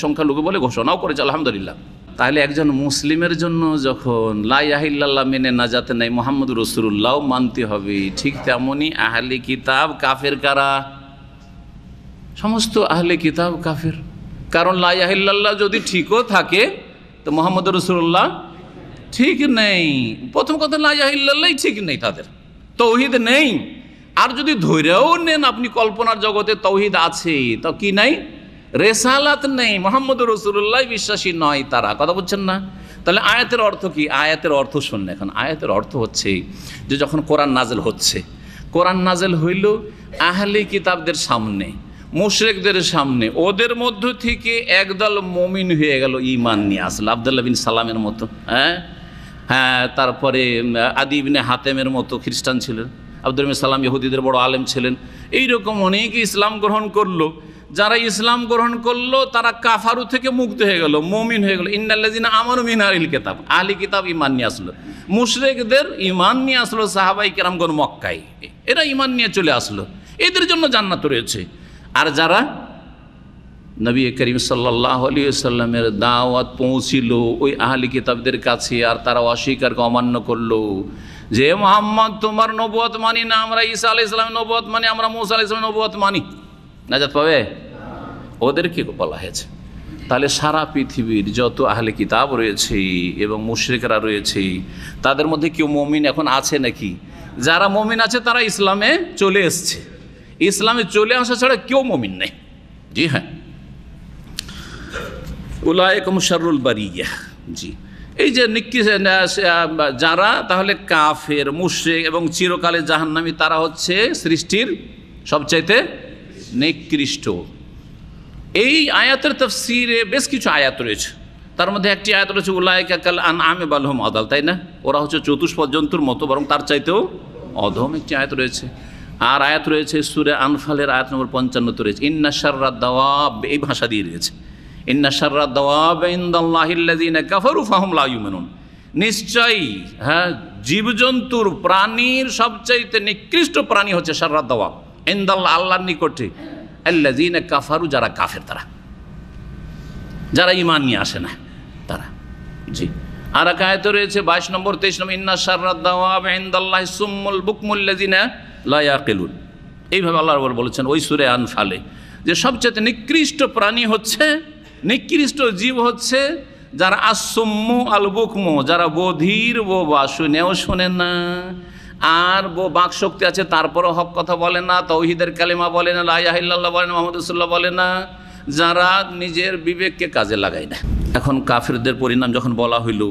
সংখ্যালঘু বলে ঘোষণাও করেছে আলহামদুলিল্লাহ। তাহলে একজন মুসলিমের জন্য যখন লা ইলাহা ইল্লাল্লাহ মেনে নাজাতে নাই, মুহাম্মদুর রাসূলুল্লাহ মানতে হবে, ঠিক তেমনি আহলে কিতাব কাফের কারা? সমস্ত আহলে কিতাব কাফের। কারণ লা ইলাহা ইল্লাল্লাহ যদি ঠিকও থাকে তো মুহাম্মদুর রাসূলুল্লাহ ঠিক নেই। প্রথম কথা, লা ইলাহা ইল্লাল্লাহ ঠিক নেই, তাদের তৌহিদ নেই। আর যদি ধৈর্যও নেন আপনি কল্পনার জগতে তৌহিদ আছে, তো কি নাই? রেসালাত নেই, মুহাম্মদুর রাসূলুল্লাহ বিশ্বাসী নয় তারা। কথা বলছেন না? তাহলে আয়াতের অর্থ কি? আয়াতের অর্থ শুনলে এখন, আয়াতের অর্থ হচ্ছে যে যখন কোরআন নাযিল হচ্ছে, কোরআন নাজেল হইল আহলে কিতাবদের সামনে, মুশরিকদের সামনে, ওদের মধ্য থেকে একদল মুমিন হয়ে গেল, ঈমান নিয়ে আসলো। আব্দুল্লাহ বিন সালামের মতো, হ্যাঁ, তারপরে আদি ইবনে হাতেমের মতো খ্রিস্টান ছিলেন, আব্দুল বিন সালাম ইহুদিদের বড় আলেম ছিলেন। এইরকম অনেকে ইসলাম গ্রহণ করলো। যারা ইসলাম গ্রহণ করলো তারা কাফারু থেকে মুক্ত হয়ে গেল, মুমিন হয়ে গেল। ইন্নাল্লাযিনা আমানু মিন আহলিল কিতাব, আহলি কিতাব ঈমান নিয়ে আসলো। মুশরিকদের ঈমান নিয়ে আসলো সাহাবায়ে কেরামগণ মক্কায়, এরা ঈমান নিয়ে চলে আসলো, এদের জন্য জান্নাত রয়েছে। আর যারা নবী করিম সাল্লাল্লাহু আলাইহি ওয়াসাল্লামের দাওয়াত পৌঁছিল ওই আহলি কিতাবদের কাছে, আর তারা অস্বীকার অমান্য করলো যে মুহাম্মদ তোমার নবুয়ত মানি না, আমরা ঈসা আলাইহিস সালামের নবুয়ত মানি, আমরা মূসা আলাইহিস সালামের নবুয়ত মানি, নাজাত পাবে? ওদেরকে বলা হয়েছে। তাহলে সারা পৃথিবীর যত আহলে কিতাব রয়েছে এবং মুশরিকরা রয়েছে তাদের মধ্যে কেউ মুমিন এখন আছে নাকি? যারা মুমিন আছে তারা ইসলামে চলে এসছে, ইসলামে চলে আসা ছাড়া কেউ মুমিন নেই। জি হ্যাঁ, উলাইকুম শাররুল বারিয়া। জি, এই যে যারা তাহলে কাফের, মুশরিক এবং চিরকালে জাহান্নামী, তারা হচ্ছে সৃষ্টির সবচাইতে নিকৃষ্ট। এই আয়াতের তাফসীরে বেশ কিছু আয়াত রয়েছে, তার মধ্যে একটি আয়াত রয়েছে উলাইকা কাল আনআমি বাল হুম আদাল, তাই না? ওরা হচ্ছে চতুষ্পদ জন্তুর মতো, বরং তার চাইতেও অধম একটি আয়াত রয়েছে। আর আয়াত রয়েছে সূরা আনফালের আয়াত নম্বর 55 রয়েছে ইন্না শাররাদ দাওয়াব, এই ভাষা দিয়ে রয়েছে ইন্না শাররাদ দাওয়াব ইনদাল্লাহিল্লাযিনা কাফারু ফাহুম লা ইউমিনুন। নিশ্চয়ই, হ্যাঁ, জীবজন্তুর প্রাণীর সবচাইতে নিকৃষ্ট প্রাণী হচ্ছে শাররাদ দাওয়াব ইনদাল্লাহ, আল্লাহর নিকটে, আল্লাযিনা কাফারু, যারা কাফের, তারা যারা ঈমান নিয়ে আসে না তারা। জি, আর এক আয়াত রয়েছে 22 নম্বর 23 নম্বর ইন্না শাররাদ দাওয়াব ইনদাল্লাহি সুম্মুল বুকমুল্লাযিনা লা ইয়াকিলুন। এইভাবে আল্লাহ বলেছেন ওই সূরা আনফালে যে সবচেয়ে নিকৃষ্ট প্রাণী হচ্ছে, নিকৃষ্ট জীব হচ্ছে যারা আসুম্মু আল বুকমু, যারা বধির, বোবা, শুনেও শোনে না, আর বাক শক্তি আছে তারপরও হক কথা বলে না, তাওহীদের কালিমা বলে না, লা ইলাহা ইল্লাল্লাহ বলে না, মুহাম্মদুর রাসূলুল্লাহ বলে না, যারা নিজের বিবেককে কাজে লাগায় না। এখন কাফিরদের পরিণাম যখন বলা হইল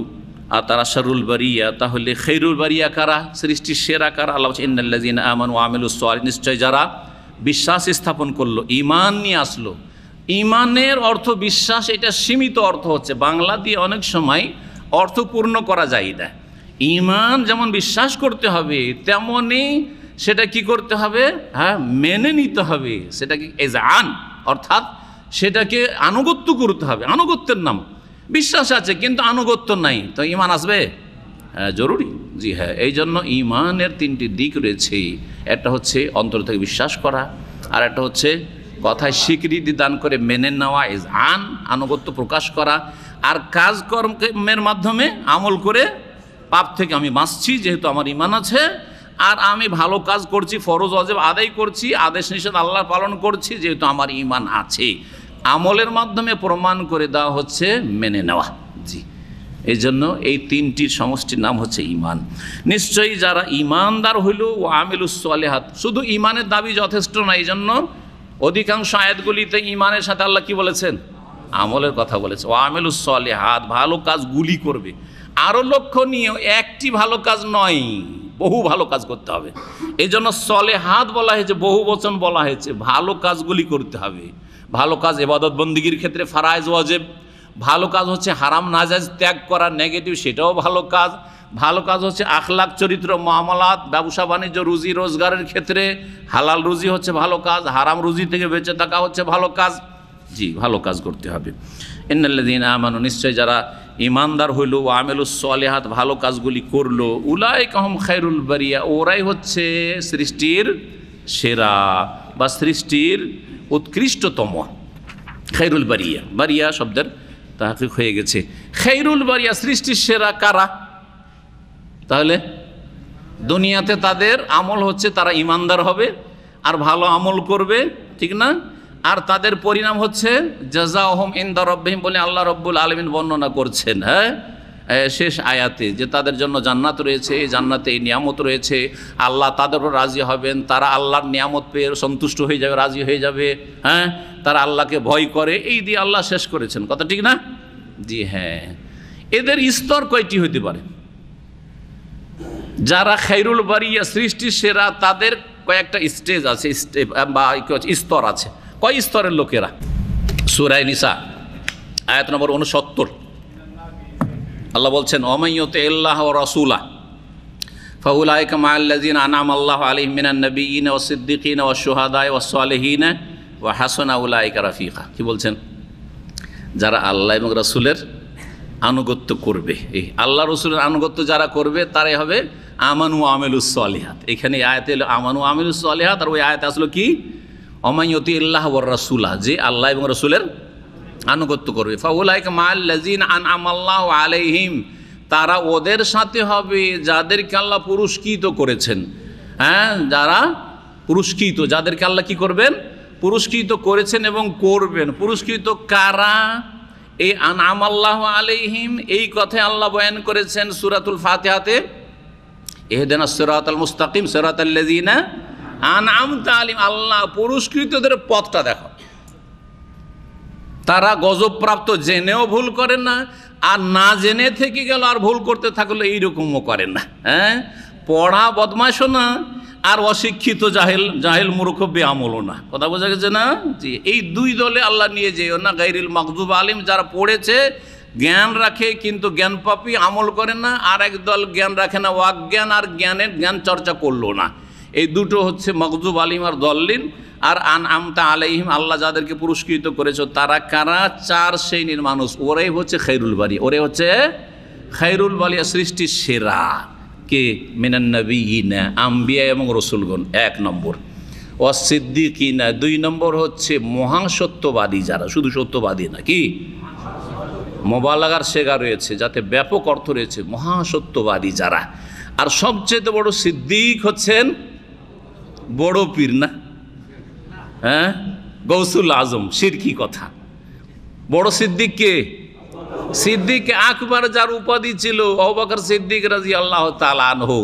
আর তারা শাররুল বারিয়া, তাহলে খায়রুল বারিয়া কারা? সৃষ্টির সেরা কারা? আল্লাহ বলছেন ইন্নাল্লাযিনা আমানু ওয়া আমিলুস সালিহাত, নিশ্চয় যারা বিশ্বাস স্থাপন করলো, ঈমান নিয়ে আসলো। ঈমানের অর্থ বিশ্বাস, এটা সীমিত অর্থ হচ্ছে, বাংলা দিয়ে অনেক সময় অর্থপূর্ণ করা যায় না। ঈমান যেমন বিশ্বাস করতে হবে, তেমনই সেটা কি করতে হবে? হ্যাঁ, মেনে নিতে হবে। সেটাকে ইযআন, অর্থাৎ সেটাকে আনুগত্য করতে হবে। আনুগত্যের নাম বিশ্বাস আছে কিন্তু আনুগত্য নাই, তো ঈমান আসবে? হ্যাঁ, জরুরি। জি হ্যাঁ, এই জন্য ঈমানের 3টি দিক রয়েছে। একটা হচ্ছে অন্তর থেকে বিশ্বাস করা, আর একটা হচ্ছে কথায় স্বীকৃতি দান করে মেনে নেওয়া, ইযআন, আনুগত্য প্রকাশ করা, আর কাজকর্মের মাধ্যমে আমল করে পাপ থেকে আমি বাঁচছি যেহেতু আমার ঈমান আছে, আর আমি ভালো কাজ করছি, ফরজ ওয়াজিব আদায় করছি, আদেশ নিষেধ আল্লাহ পালন করছি যেহেতু আমার ঈমান আছে। আমলের মাধ্যমে প্রমাণ করে দেওয়া হচ্ছে মেনে নেওয়া। জি, এই জন্য এই 3টির সমষ্টির নাম হচ্ছে ঈমান। নিশ্চয়ই যারা ঈমানদার হইল ও আমিলুস সালিহাত, শুধু ঈমানের দাবি যথেষ্ট না, এই জন্য অধিকাংশ আয়াতগুলিতে ঈমানের সাথে আল্লাহ কি বলেছেন? আমলের কথা বলেছে। ও আমিলুস সালিহাত, ভালো কাজগুলি করবে। আরও লক্ষণীয়, একটি ভালো কাজ নয়, বহু ভালো কাজ করতে হবে। এই জন্য সালেহাত বলা হয়েছে, বহু বচন বলা হয়েছে। ভালো কাজগুলি করতে হবে। ভালো কাজ ইবাদত বন্দিগির ক্ষেত্রে ফারায়েজ ওয়াজিব, ভালো কাজ হচ্ছে হারাম নাজায়েজ ত্যাগ করা, নেগেটিভ, সেটাও ভালো কাজ। ভালো কাজ হচ্ছে আখলাক, চরিত্র, মুআমালাত, ব্যবসা বাণিজ্য, রুজি রোজগারের ক্ষেত্রে হালাল রুজি হচ্ছে ভালো কাজ, হারাম রুজি থেকে বেঁচে থাকা হচ্ছে ভালো কাজ। জি, ভালো কাজ করতে হবে। ইন্নাল্লাযীনা আমানু, নিশ্চয় যারা ঈমানদার হইল, ও আমিলুস সালিহাত, ভালো কাজগুলি করলো, উলাইকা হুম খায়রুল বারিয়া, ওরাই হচ্ছে সৃষ্টির সেরা বা সৃষ্টির উৎকৃষ্টতম। খায়রুল বারিয়া, বারিয়া শব্দের তাহকিক হয়ে গেছে। খায়রুল বারিয়া, সৃষ্টির সেরা কারা? তাহলে দুনিয়াতে তাদের আমল হচ্ছে তারা ঈমানদার হবে আর ভালো আমল করবে, ঠিক না? আর তাদের পরিণাম হচ্ছে জাযাউহুম ইনদা রাব্বিহিম, বলে আল্লাহ রাব্বুল আলামিন বর্ণনা করছেন, হ্যাঁ, শেষ আয়াতে, যে তাদের জন্য জান্নাত রয়েছে, এই জান্নাতে এই নিয়ামত রয়েছে, আল্লাহ তাদেরও রাজি হবেন, তারা আল্লাহর নিয়ামত পেয়ে সন্তুষ্ট হয়ে যাবে, রাজি হয়ে যাবে, হ্যাঁ, তারা আল্লাহকে ভয় করে, এই দিয়ে আল্লাহ শেষ করেছেন। কথা ঠিক না? জি হ্যাঁ। এদের স্তর কয়টি হতে পারে? যারা খায়রুল বারিয়া, সৃষ্টির সেরা, তাদের কয়েকটা স্টেজ আছে, বা স্তর আছে। কয় স্তরের লোকেরা? সূরা নিসা আয়াত নম্বর 69 আল্লাহ বলছেন, ওমাইয়ুতিল্লাহ ওয়া রাসূলা ফাউলাইকা মাআল্লাযিনা আনআমা আল্লাহু আলাইহিম মিনান নাবিয়্যিনা ওয়াস সিদ্দিকিনা ওয়াশ শুহাদায়ে ওয়াস সালিহিনা ওয়া হাসানা উলাইকা রাফিকা। কি বলছেন? যারা আল্লাহ এবং রাসূলের আনুগত্য করবে, এই আল্লাহ রসুলের আনুগত্য যারা করবে তারাই হবে আমানু আমিলুস সালিহাত। এখানে আয়াতে এলো আমানু আমিলুস সালিহাত, আর ওই আয়াতে আসলো কি? ওমাইয়ুতিল্লাহ ওয়ার রাসূলা, যে আল্লাহ এবং রসুলের আনুগত্য করবে। ফাউলাইকা মাআল্লাযিনা আনআমা আল্লাহু আলাইহিম, তারা ওদের সাথে হবে যাদেরকে আল্লাহ পুরস্কৃত করেছেন। হ্যাঁ, যারা পুরস্কৃত, যাদেরকে আল্লাহ কি করবেন? পুরস্কৃত করেছেন এবং করবেন। পুরস্কৃত কারা? এই আনআম আল্লাহু আলাইহিম, এই কথায় আল্লাহ বয়ান করেছেন সূরাতুল ফাতিহাতে, ইহদিনাস সিরাতাল মুস্তাকিম সিরাতাল লাযিনা আনআমতা আলাইহিম। আল্লাহ পুরস্কৃতদের পথটা দেখো। তারা গজবপ্রাপ্ত জেনেও ভুল করেন না, আর না জেনে থেকে গেল আর ভুল করতে থাকলো এইরকমও করেন না। হ্যাঁ, পড়া বদমাশও না, আর অশিক্ষিত জাহেল মূর্খ বেআমলও না। কথা বোঝা গেছে না? জি, এই দুই দলে আল্লাহ নিয়ে যেও না। গায়রিল মাগদুব আলিম, যারা পড়েছে জ্ঞান রাখে কিন্তু জ্ঞান পাপী, আমল করে না। আর একদল জ্ঞান রাখে না, অজ্ঞান, আর জ্ঞান চর্চা করলো না। এই দুটো হচ্ছে মাগদুব আলিম আর দল্লিন। আর আনআমতা আলাইহিম, আল্লাহ যাদেরকে পুরস্কৃত করেছ তারা কারা? 4 শ্রেণীর মানুষ। ওরাই হচ্ছে খায়রুল বারিয়া, ওরাই হচ্ছে খায়রুল বারিয়া, সৃষ্টির সেরা। কে? মিনান নবিয়িনা, আম্বিয়া এবং রসুলগণ 1 নম্বর। ওয়াস সিদ্দিকিনা 2 নম্বর হচ্ছে মহান সত্যবাদী যারা, শুধু সত্যবাদী না, কি মোবালাগার শেগা রয়েছে, যাতে ব্যাপক অর্থ রয়েছে, মহা সত্যবাদী যারা। আর সবচেয়ে বড় সিদ্দিক হচ্ছেন বড় পীর, না? হ্যাঁ, গৌসুল আজম। শিরকি কথা। বড় সিদ্দিক কে? সিদ্দিক আকবর, যার উপাধি ছিল আবু বকর সিদ্দিক রাদিয়াল্লাহু তাআলা আনহু।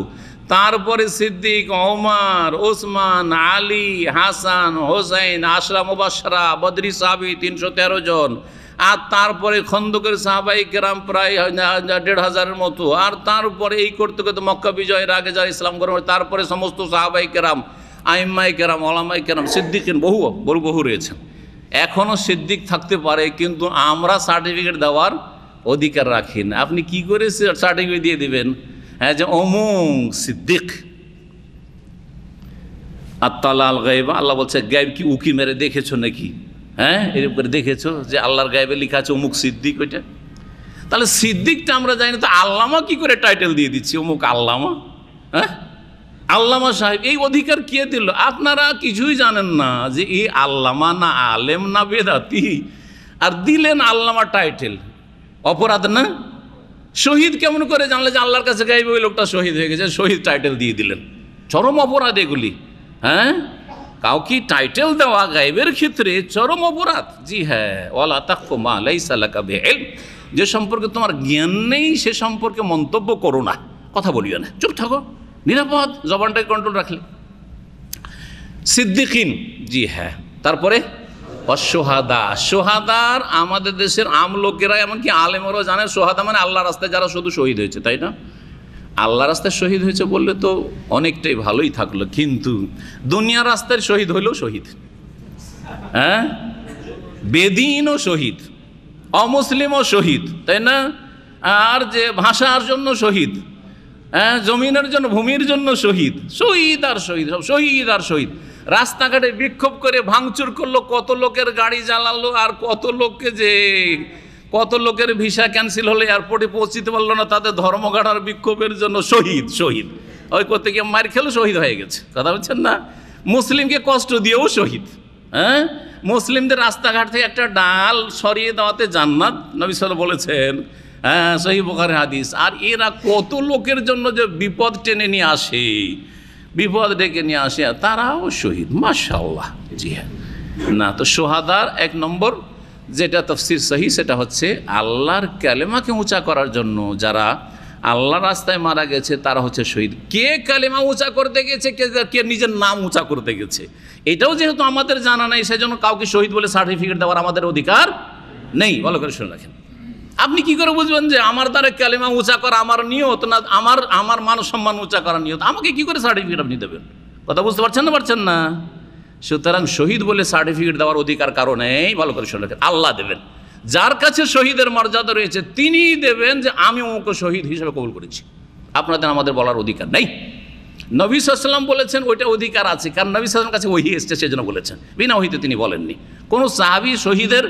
তারপরে সিদ্দিক ওমর, ওসমান, আলী, হাসান, হোসেন, আশরা মুবাশশারা, বদরি সাহাবী 313 জন। আর তারপরে খন্দকের সাহাবাই কেরাম প্রায় 1,500-এর মতো। আর তারপরে এই করতে করতে মক্কা বিজয়ের আগে যারা ইসলাম গ্রহণ, তারপরে সমস্ত সাহাবাই কেরাম, আইম্মাই কেরাম, ওলামাই কেরাম, সিদ্দিকিন বহু রয়েছেন। এখনও সিদ্দিক থাকতে পারে, কিন্তু আমরা সার্টিফিকেট দেওয়ার অধিকার রাখি না। আপনি কি করে সার্টিফিকেট দিয়ে দিবেন? হ্যাঁ, যে অমুক সিদ্দিক। আত্তালাল গায়বা, আল্লাহ বলছে গায়ব কি উকি মেরে দেখেছো নাকি? হ্যাঁ, এরকম করে দেখেছো যে আল্লাহর গায়বে লেখা আছে অমুক সিদ্দিক? ওইটা তাহলে সিদ্দিকটা আমরা জানি না, তো আল্লামা কি করে টাইটেল দিয়ে দিচ্ছি অমুক আল্লামা? হ্যাঁ, আল্লামা সাহেব, এই অধিকার কে দিল? আপনারা কিছুই জানেন না যে এই আল্লামা না আলেম না বেদাতি, আর দিলেন আল্লামা টাইটেল। অপরাধ না? শহীদ কেমন করে জানলে যে আল্লাহর কাছে গাইবে ওই লোকটা শহীদ হয়ে গেছে? শহীদ টাইটেল দিয়ে দিলেন। চরম অপরাধ এগুলি। হ্যাঁ, কাউকে টাইটেল দেওয়া গাইবের ক্ষেত্রে চরম অপরাধ। জি হ্যাঁ, ওয়ালা তাকফু মা লাইসা লাকা বিইলম, যে সম্পর্কে তোমার জ্ঞান নেই সে সম্পর্কে মন্তব্য করো না, কথা বলিও না, চুপ থাকো, নিরাপদ, জবানটাকে কন্ট্রোল রাখলে। সিদ্দিকিন, জি হ্যাঁ। তারপরে অসোহাদা, সোহাদার আমাদের দেশের আম লোকেরা, এমনকি আলেমরাও জানে সোহাদা মানে আল্লাহ রাস্তায় যারা শুধু শহীদ হয়েছে, তাই না? আল্লাহ রাস্তায় শহীদ হয়েছে বললে তো অনেকটাই ভালোই থাকলো, কিন্তু দুনিয়ার রাস্তায় শহীদ হইলেও শহীদ। হ্যাঁ, বেদিনও শহীদ, অমুসলিমও শহীদ, তাই না? আর যে ভাষার জন্য শহীদ, হ্যাঁ, জমিনের জন্য, ভূমির জন্য শহীদ, শহীদ আর শহীদ, সব শহীদ আর শহীদ। রাস্তাঘাটে বিক্ষোভ করে ভাঙচুর করলো, কত লোকের গাড়ি জ্বালালো, আর কত লোকের ভিসা ক্যান্সেল হলে এয়ারপোর্টে পৌঁছতে পারলো না তাদের ধর্মঘট আর বিক্ষোভের জন্য। শহীদ ওই করতে গিয়ে মার খেলো, শহীদ হয়ে গেছে। কথা বলছেন না? মুসলিমকে কষ্ট দিয়েও শহীদ। হ্যাঁ, মুসলিমদের রাস্তাঘাট থেকে একটা ডাল সরিয়ে দেওয়াতে জান্নাত, নবী সাল্লাল্লাহু আলাইহি বলেছেন। হ্যাঁ, সহিহ বুখারীর হাদিস। আর এরা কত লোকের জন্য যে বিপদ টেনে নিয়ে আসে, বিপদ ডেকে নিয়ে আসে, তারাও শহীদ। মাশাআল্লাহ। জি হ্যাঁ, না তো সোহাদার 1 নম্বর যেটা তাফসীর সহি, সেটা হচ্ছে আল্লাহর কালেমাকে উঁচা করার জন্য যারা আল্লাহর রাস্তায় মারা গেছে তারা হচ্ছে শহীদ। কে কালেমা উঁচা করতে গেছে, কে নিজের নাম উঁচা করতে গেছে, এটাও যেহেতু আমাদের জানা নাই, সেজন্য কাউকে শহীদ বলে সার্টিফিকেট দেওয়ার আমাদের অধিকার নেই। ভালো করে শুনে রাখেন। আপনি কি করে বুঝবেন যে আমার দ্বারা কালেমা উঁচা করা আমার নিয়ত, না আমার মান সম্মান উঁচা করার নিয়ত? আমাকে কি করে সার্টিফিকেট আপনি দেবেন? কথা বুঝতে পারছেন না? পারছেন না? সুতরাং শহীদ বলে সার্টিফিকেট দেওয়ার অধিকার কারণেই, ভালো করে শুনে রাখেন, আল্লাহ দেবেন। যার কাছে শহীদের মর্যাদা রয়েছে তিনিই দেবেন যে আমি ওকে শহীদ হিসেবে কবুল করেছি। আপনাদের আমাদের বলার অধিকার নেই। নবী সাল্লাল্লাহু আলাইহি ওয়াসাল্লাম বলেছেন ওইটা অধিকার আছে, কারণ নবী সাল্লাল্লাহু আলাইহি ওয়াসাল্লামের কাছে ওহী এসেছে, সেজন্য বলেছেন। বিনা ওহীতে তিনি বলেননি। কোনো সাহাবী শহীদের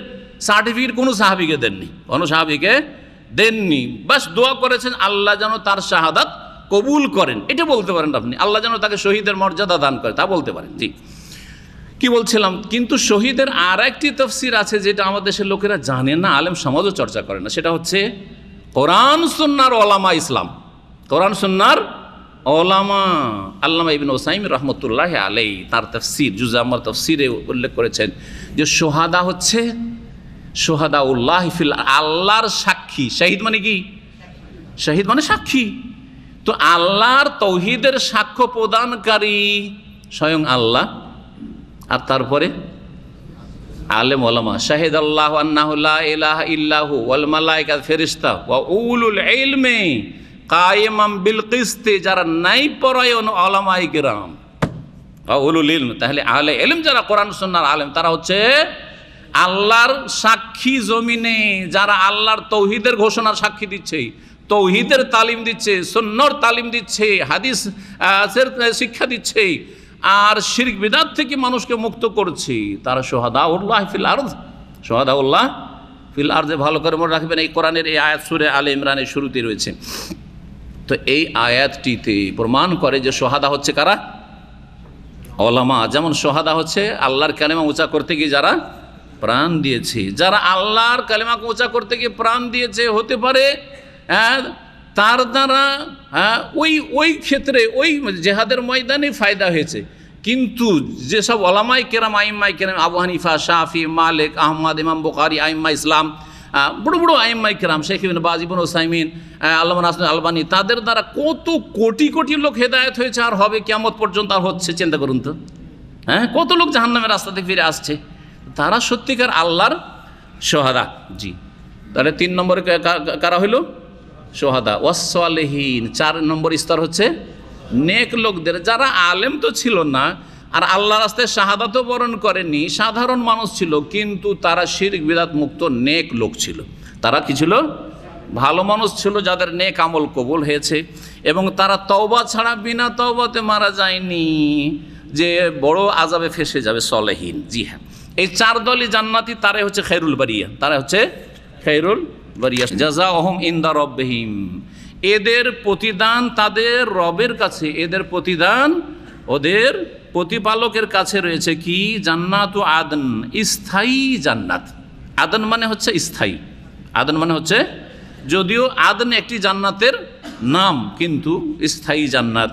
সার্টিফিকেট কোনো সাহাবীকে দেননি, কোনো সাহাবীকে দেননি। বাস দোয়া করেছেন আল্লাহ যেন তার শাহাদাত কবুল করেন, এটা বলতে পারেন আপনি। আল্লাহ যেন তাকে শহীদের মর্যাদা দান করে, তা বলতে পারেন। জি, কি বলছিলাম? কিন্তু শহীদের আর একটি তাফসীর আছে যেটা আমাদের দেশের লোকেরা জানে না, আলেম সমাজও চর্চা করে না। সেটা হচ্ছে কোরআন সুন্নাহর ওলামা ইসলাম। কোরআন সুন্নাহর ওলামা। আল্লামা ইবনে উসাইমিন রাহমাতুল্লাহি আলাইহি তার তাফসীর জুজ আম্মার তাফসীরে উল্লেখ করেছেন যে সোহাদা হচ্ছে সোহাদাউল্লাহ ফিল, আল্লাহর সাক্ষী। শহীদ মানে কি? শহীদ মানে সাক্ষী। তো আল্লাহর তৌহিদের সাক্ষ্য প্রদানকারী স্বয়ং আল্লাহ, আর তারপরে আলেম ওলামা। শাহিদ আল্লাহু আন্নাহু লা ইলাহা ইল্লাহু ওয়াল মালায়েকা ফেরেশতা ওয়া উলুল ইলমি কায়েমান বিল কিসতি, যারা নাই পরায়ণ ওলামায়ে কিরাম ওয়া উলুল ইলম। তাহলে আহলে ইলম যারা কোরআন সুন্নাহর আলেম, তারা হচ্ছে আল্লাহর সাক্ষী জমিনে, যারা আল্লাহর তৌহিদের ঘোষণার সাক্ষী দিচ্ছে, তৌহিদের তালিম দিচ্ছে, সুন্নাহর তালিম দিচ্ছে, হাদিসের শিক্ষা দিচ্ছে, আর শিরক বিদআত থেকে মানুষকে মুক্ত করছে। তারা সোহাদাউল্লাহ ফিল আরদ, সোহাদাউল্লাহ ফিল আরদে। ভালো করে মনে রাখবেন, এই কোরআনের এই আয়াত সূরা আলে ইমরানের শুরুতে রয়েছে। তো এই আয়াতটিতে প্রমাণ করে যে সোহাদা হচ্ছে কারা? ওলামা। যেমন সোহাদা হচ্ছে আল্লাহর কালেমা উঁচা করতে গিয়ে যারা প্রাণ দিয়েছে, যারা আল্লাহর কালেমাকে উঁচা করতে গিয়ে প্রাণ দিয়েছে, হতে পারে তার দ্বারা ওই ক্ষেত্রে ওই জেহাদের ময়দানে ফায়দা হয়েছে। কিন্তু যেসব ওলামায়ে কেরাম, আইম্মায়ে কেরাম, আবু হানিফা, শাফি, মালিক, আহমদ, ইমাম বুখারী, আইম্মা ইসলাম, বড় বড় আইম্মায়ে কেরাম, শেখ ইবনে বাজ, ইবনে উসাইমিন, আল্লামা নাসির আলবানী, তাদের দ্বারা কত কোটি কোটি লোক হেদায়েত হয়েছে, আর হবে কিয়ামত পর্যন্ত, আর হচ্ছে। চিন্তা করুন তো, কত লোক জাহান্নামের রাস্তা থেকে ফিরে আসছে। তারা সত্যিকার আল্লাহর সোহাদা। জি, তাহলে 3 নম্বরে কারা হইল? সোহাদা। ওয়াসসালিহিন, 4 নম্বর স্তর হচ্ছে নেক লোকদের, যারা আলেম তো ছিল না আর আল্লাহ রাস্তায় শাহাদাতও বরণ করেনি, সাধারণ মানুষ ছিল, কিন্তু তারা শিরক বিদআত মুক্ত নেক লোক ছিল। তারা কি ছিল? ভালো মানুষ ছিল, যাদের নেক আমল কবুল হয়েছে, এবং তারা তওবা ছাড়া বিনা তওবাতে মারা যায়নি যে বড় আযাবে ফেসে যাবে। সলেহীন। জি হ্যাঁ, এই 4 দলই জান্নাতি। তারাই হচ্ছে খায়রুল বারিয়া, তারা হচ্ছে খায়রুল বারিয়া। জাযাউহুম ইনদা রাব্বিহিম, এদের প্রতিদান তাদের রবের কাছে, এদের প্রতিদান ওদের প্রতিপালকের কাছে রয়েছে। কি? জান্নাতু আদন, স্থায়ী জান্নাত। আদন মানে হচ্ছে স্থায়ী, আদন মানে হচ্ছে, যদিও আদন একটি জান্নাতের নাম, কিন্তু স্থায়ী জান্নাত।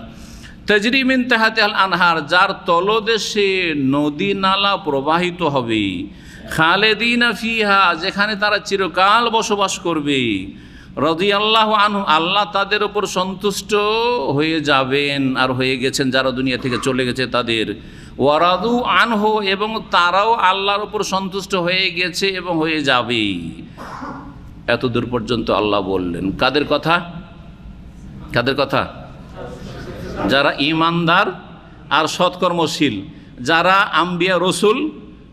তাজরি মিন তাহতিহাল আনহার, যার তলদেশে নদী নালা প্রবাহিত হবে। খালেদিনা ফিহা, যেখানে তারা চিরকাল বসবাস করবে। রাদিয়াল্লাহু আনহু, আল্লাহ তাদের উপর সন্তুষ্ট হয়ে যাবেন, আর হয়ে গেছেন যারা দুনিয়া থেকে চলে গেছে তাদের। ওয়ারাদু আনহু, এবং তারাও আল্লাহর উপর সন্তুষ্ট হয়ে গেছে এবং হয়ে যাবে। এত দূর পর্যন্ত আল্লাহ বললেন। কাদের কথা? কাদের কথা? যারা ঈমানদার আর সৎকর্মশীল, যারা আম্বিয়া, রসুল,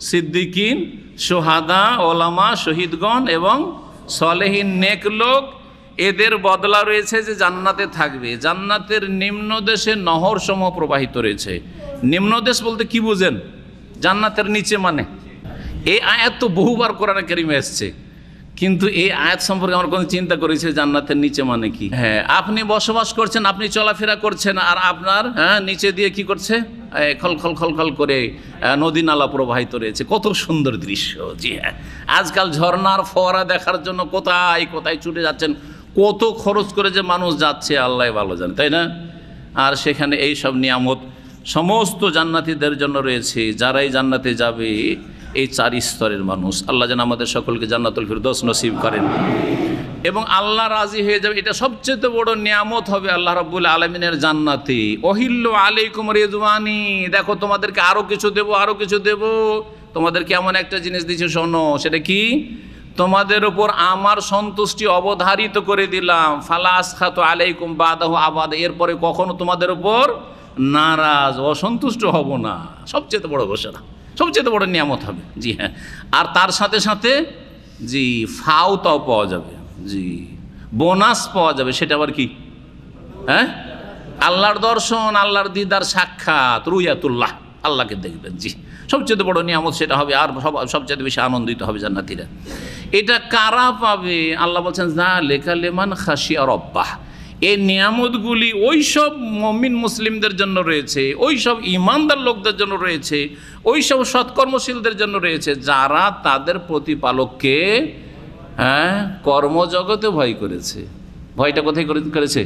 সিদ্দিকিন, সোহাদা, ওলামা, শহীদগণ এবং সলেহীন নেক লোক, এদের বদলা রয়েছে যে জান্নাতে থাকবে। জান্নাতের নিম্নদেশে নহর সমূহ প্রবাহিত রয়েছে। নিম্নদেশ বলতে কি বুঝেন? জান্নাতের নিচে মানে। এই আয়াত তো বহুবার কোরআনে কারিমে এসছে, কিন্তু এই আয়াত সম্পর্কে আমরা কোনো চিন্তা করেছি জান্নাতের নিচে মানে কি? হ্যাঁ, আপনি বসবাস করছেন, আপনি চলাফেরা করছেন, আর আপনার নিচে দিয়ে কি করছে? খলখল খলখল করে নদী নালা প্রবাহিত রয়েছে। কত সুন্দর দৃশ্য। জি হ্যাঁ, আজকাল ঝর্ণার ফোয়ারা দেখার জন্য কোথায় কোথায় ছুটে যাচ্ছেন, কত খরচ করে যে মানুষ যাচ্ছে আল্লাহ ভালো জানে, তাই না? আর সেখানে এই সব নিয়ামত সমস্ত জান্নাতীদের জন্য রয়েছে। যারাই জান্নাতে যাবে এই 4 স্তরের মানুষ। আল্লাহ যেন আমাদের সকলকে জান্নাতুল ফিরদৌস নসিব করেন এবং আল্লাহ রাজি হয়ে যাবে। এটা সবচেয়ে বড় নিয়ামত হবে আল্লাহ রাব্বুল আলামিনের জান্নাতে। ওহিল্লু আলাইকুম রিজওয়ানি, দেখো তোমাদেরকে আরো কিছু দেব, আরো কিছু দেব। তোমাদেরকে এমন একটা জিনিস দিয়েছে, শোনো। সেটা কি? তোমাদের উপর আমার সন্তুষ্টি অবধারিত করে দিলাম। ফালা আসখাতু আলাইকুম বাদাহু আবাদা, এরপরে কখনো তোমাদের উপর নারাজ, অসন্তুষ্ট হব না, সবচেয়ে বড় ঘোষণা, সবচেয়ে বড় নিয়ামত হবে। জি হ্যাঁ, আর তার সাথে সাথে জি ফাওতাও পাওয়া যাবে, জি বোনাস পাওয়া যাবে। সেটা আবার কি? হ্যাঁ, আল্লাহর দর্শন, আল্লাহর দিদার সাক্ষাৎ, রুয়াতুল্লাহ, আল্লাহকে দেখবেন। জি, সবচেয়ে বড় নিয়ামত সেটা হবে। আর সবচেয়ে বেশি আনন্দিত হবে জান্নাতীরা। এটা কারা পাবে? আল্লাহ বলছেন যালিকা লিমান খাশিয়া রাব্বাহ। এই নিয়ামতগুলি ওই সব মুমিন মুসলিমদের জন্য রয়েছে, ওই সব ঈমানদার লোকদের জন্য রয়েছে, ওই সব সৎকর্মশীলদের জন্য রয়েছে যারা তাদের প্রতিপালককে কর্মজগতে ভয় করেছে। ভয়টা কোথায় করেছে?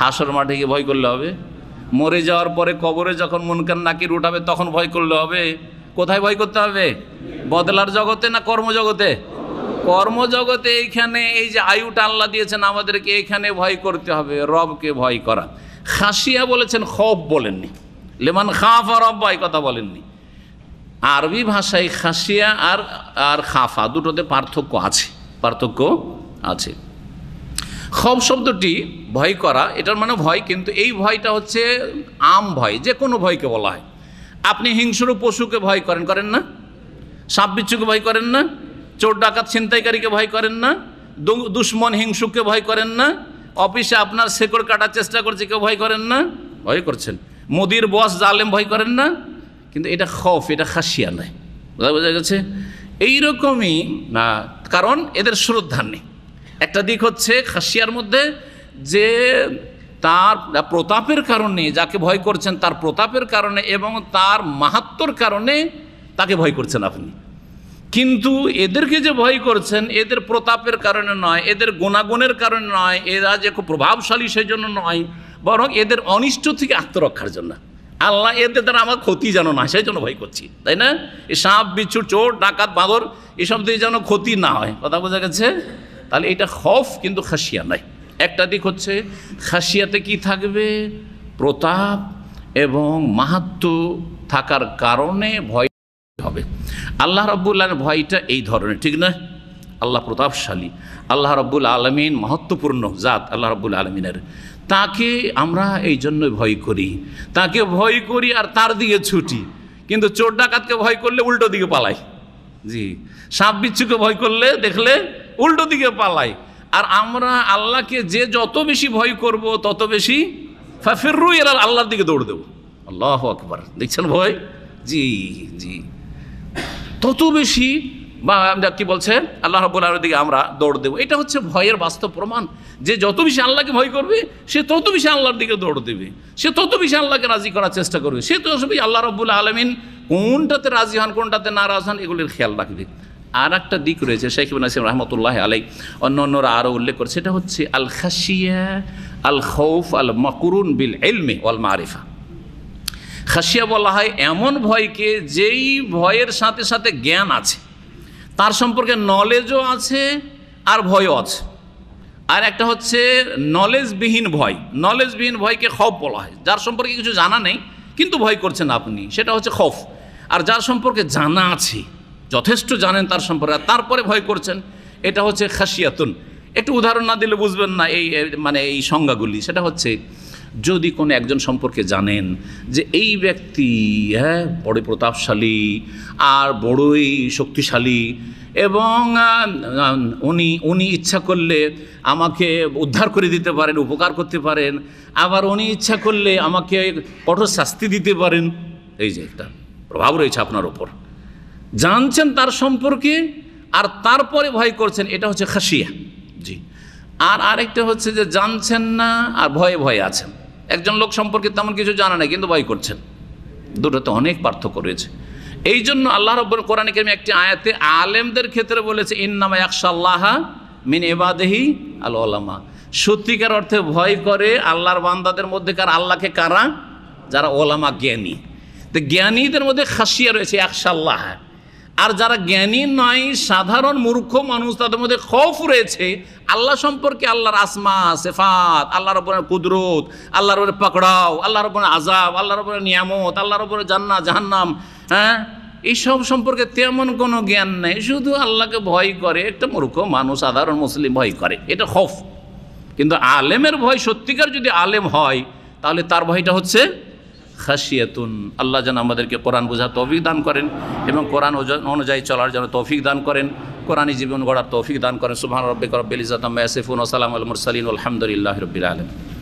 হাসর মাঠে গিয়ে ভয় করলে হবে? মরে যাওয়ার পরে কবরে যখন মুনকার নাকির উঠাবে তখন ভয় করলে হবে? কোথায় ভয় করতে হবে? বদলার জগতে না কর্মজগতে? কর্মজগতে। এইখানে এই যে আয়ুটা আল্লাহ দিয়েছেন আমাদেরকে, এইখানে ভয় করতে হবে, রবকে ভয় করা। খাসিয়া বলেছেন, খৌফ বলেননি। লিমান খাফা রব্বা এই কথা বলেননি। আরবি ভাষায় খাসিয়া আর খাফা দুটোতে পার্থক্য আছে। খৌফ শব্দটি ভয় করা, এটার মানে ভয়, কিন্তু এই ভয়টা হচ্ছে আম ভয়, যে কোনো ভয়কে বলা হয়। আপনি হিংস্র পশুকে ভয় করেন না? সাপ বিচ্ছুকে ভয় করেন না? চোর ডাকাত ছিনতাইকারীকে ভয় করেন না? দুশ্মন হিংসুককে ভয় করেন না? অফিসে আপনার শেকড় কাটার চেষ্টা করছে, কেউ ভয় করেন না? ভয় করছেন। মোদির বস জালেম ভয় করেন না? কিন্তু এটা খৌফ, এটা খাসিয়া নয়। বোঝা গেছে? এইরকমই না, কারণ এদের শ্রদ্ধা নেই। একটা দিক হচ্ছে খাসিয়ার মধ্যে যে তার প্রতাপের কারণে যাকে ভয় করছেন, তার প্রতাপের কারণে এবং তার মাহাত্ম্যর কারণে তাকে ভয় করছেন আপনি। কিন্তু এদেরকে যে ভয় করছেন, এদের প্রতাপের কারণে নয়, এদের গুণাগুণের কারণে নয়, এরা যে খুব প্রভাবশালী সেই জন্য নয়, বরং এদের অনিষ্ট থেকে আত্মরক্ষার জন্য। আল্লাহ এদের দ্বারা আমার ক্ষতি যেন না, সেই জন্য ভয় করছি, তাই না? এই সাপ বিচ্ছু, চোর ডাকাত বাঁদর এসব দিয়ে যেন ক্ষতি না হয়। কথা বোঝা গেছে? তাহলে এটা খৌফ, কিন্তু খাসিয়া নাই। একটা দিক হচ্ছে খাসিয়াতে কি থাকবে? প্রতাপ এবং মাহাত্ম্য থাকার কারণে ভয় হবে। আল্লাহ রাব্বুল আলামিনের ভয়টা এই ধরনের, ঠিক না? আল্লাহ প্রতাপশালী, আল্লাহ রাব্বুল আলামিন মহত্বপূর্ণ জাত, আল্লাহ রাব্বুল আলামিনের, তাকে আমরা এই জন্য ভয় করি, তাকে ভয় করি আর তার দিকে ছুটি। কিন্তু চোর ডাকাতকে ভয় করলে উল্টো দিকে পালাই। জি, সাপ বিচ্ছুকে ভয় করলে দেখলে উল্টো দিকে পালাই। আর আমরা আল্লাহকে যে যত বেশি ভয় করব তত বেশি ফাফিরু ইলাল, আল্লাহর দিকে দৌড় দেব। আল্লাহু আকবার, দেখছেন ভয়? জি জি, তত বেশি, বা কি বলছে আল্লাহ রাব্বুল আলামিনের দিকে আমরা দৌড় দেব। এটা হচ্ছে ভয়ের বাস্তব প্রমাণ, যে যত বেশি আল্লাহকে ভয় করবে সে তত বেশি আল্লাহর দিকে দৌড় দেবে, সে তত বেশি আল্লাহকে রাজি করার চেষ্টা করবে, সে তো সবই আল্লাহ রাব্বুল আলামিন কোনটাতে রাজি হন কোনটাতে নারাজ হন এগুলির খেয়াল রাখবে। আর একটা দিক রয়েছে, শেখ ইবনে নাসিম রহমতুল্লাহ আলাই অন্যরা আরও উল্লেখ করে, সেটা হচ্ছে আল খাশিয়া আল খৌফ আল মাকরুন বিল ইলমি ওয়াল মারিফা। খাশিয়া বলা হয় এমন ভয়কে যেই ভয়ের সাথে সাথে জ্ঞান আছে, তার সম্পর্কে নলেজও আছে আর ভয়ও আছে। আর একটা হচ্ছে নলেজবিহীন ভয়, নলেজবিহীন ভয়কে খৌফ বলা হয়। যার সম্পর্কে কিছু জানা নেই কিন্তু ভয় করছেন আপনি, সেটা হচ্ছে খৌফ। আর যার সম্পর্কে জানা আছে, যথেষ্ট জানেন তার সম্পর্কে, তারপরে ভয় করছেন, এটা হচ্ছে খাশিয়াতুন। একটু উদাহরণ না দিলে বুঝবেন না এই সংজ্ঞাগুলি। সেটা হচ্ছে, যদি কোনো একজন সম্পর্কে জানেন যে এই ব্যক্তি বড় প্রতাপশালী আর বড়ই শক্তিশালী, এবং উনি ইচ্ছা করলে আমাকে উদ্ধার করে দিতে পারেন, উপকার করতে পারেন, আবার উনি ইচ্ছা করলে আমাকে কঠোর শাস্তি দিতে পারেন, এই যে একটা প্রভাব রয়েছে আপনার ওপর, জানছেন তার সম্পর্কে আর তারপরে ভয় করছেন, এটা হচ্ছে খাশিয়া। জি, আর আরেকটা হচ্ছে যে জানছেন না আর ভয়ে ভয়ে আছেন। একজন লোক সম্পর্কে তেমন কিছু জানা নাই কিন্তু ভয় করছেন, দুটোতে অনেক পার্থক্য রয়েছে। এই জন্য আল্লাহ রাব্বুল কোরআনে কারীমে একটি আয়াতে আলেমদের ক্ষেত্রে বলেছে, ইন্নামা ইয়াখশাল্লাহা মিন ইবাদিহি আল উলামা। সত্যিকার অর্থে ভয় করে আল্লাহর বান্দাদের মধ্যেকার আল্লাহকে কারা? যারা ওলামা, জ্ঞানী। তো জ্ঞানীদের মধ্যে খাশিয়া রয়েছে ইয়াখশাল্লাহ। আর যারা জ্ঞানী নয়, সাধারণ মূর্খ মানুষ, তাদের মধ্যে খৌফ রয়েছে আল্লাহ সম্পর্কে, আল্লাহর আসমা সিফাত, আল্লাহর উপরে কুদরত, আল্লাহর উপরে পাকড়াও, আল্লাহর উপরে আযাব, আল্লাহর উপরে নিয়ামত, আল্লাহর উপরে জান্নাত জাহান্নাম, এইসব সম্পর্কে তেমন কোনো জ্ঞান নেই, শুধু আল্লাহকে ভয় করে। একটা মূর্খ মানুষ, সাধারণ মুসলিম ভয় করে, এটা খৌফ। কিন্তু আলেমের ভয়, সত্যিকার যদি আলেম হয় তাহলে তার ভয়টা হচ্ছে খাশিয়াতুন। আল্লাহ যেন আমাদেরকে কোরআন বোঝার তৌফিক দান করেন এবং কোরআন অনুযায়ী চলার জন্য তৌফিক দান করেন, কোরআনী জীবন গড়ার তৌফিক দান করেন। সুবহান রাব্বিকা রাব্বিল ইজ্জাতি আম্মা ইয়াসিফুন ওয়া সালামুল মুরসালিন ওয়া আলহামদুলিল্লাহি রাব্বিল আলামিন।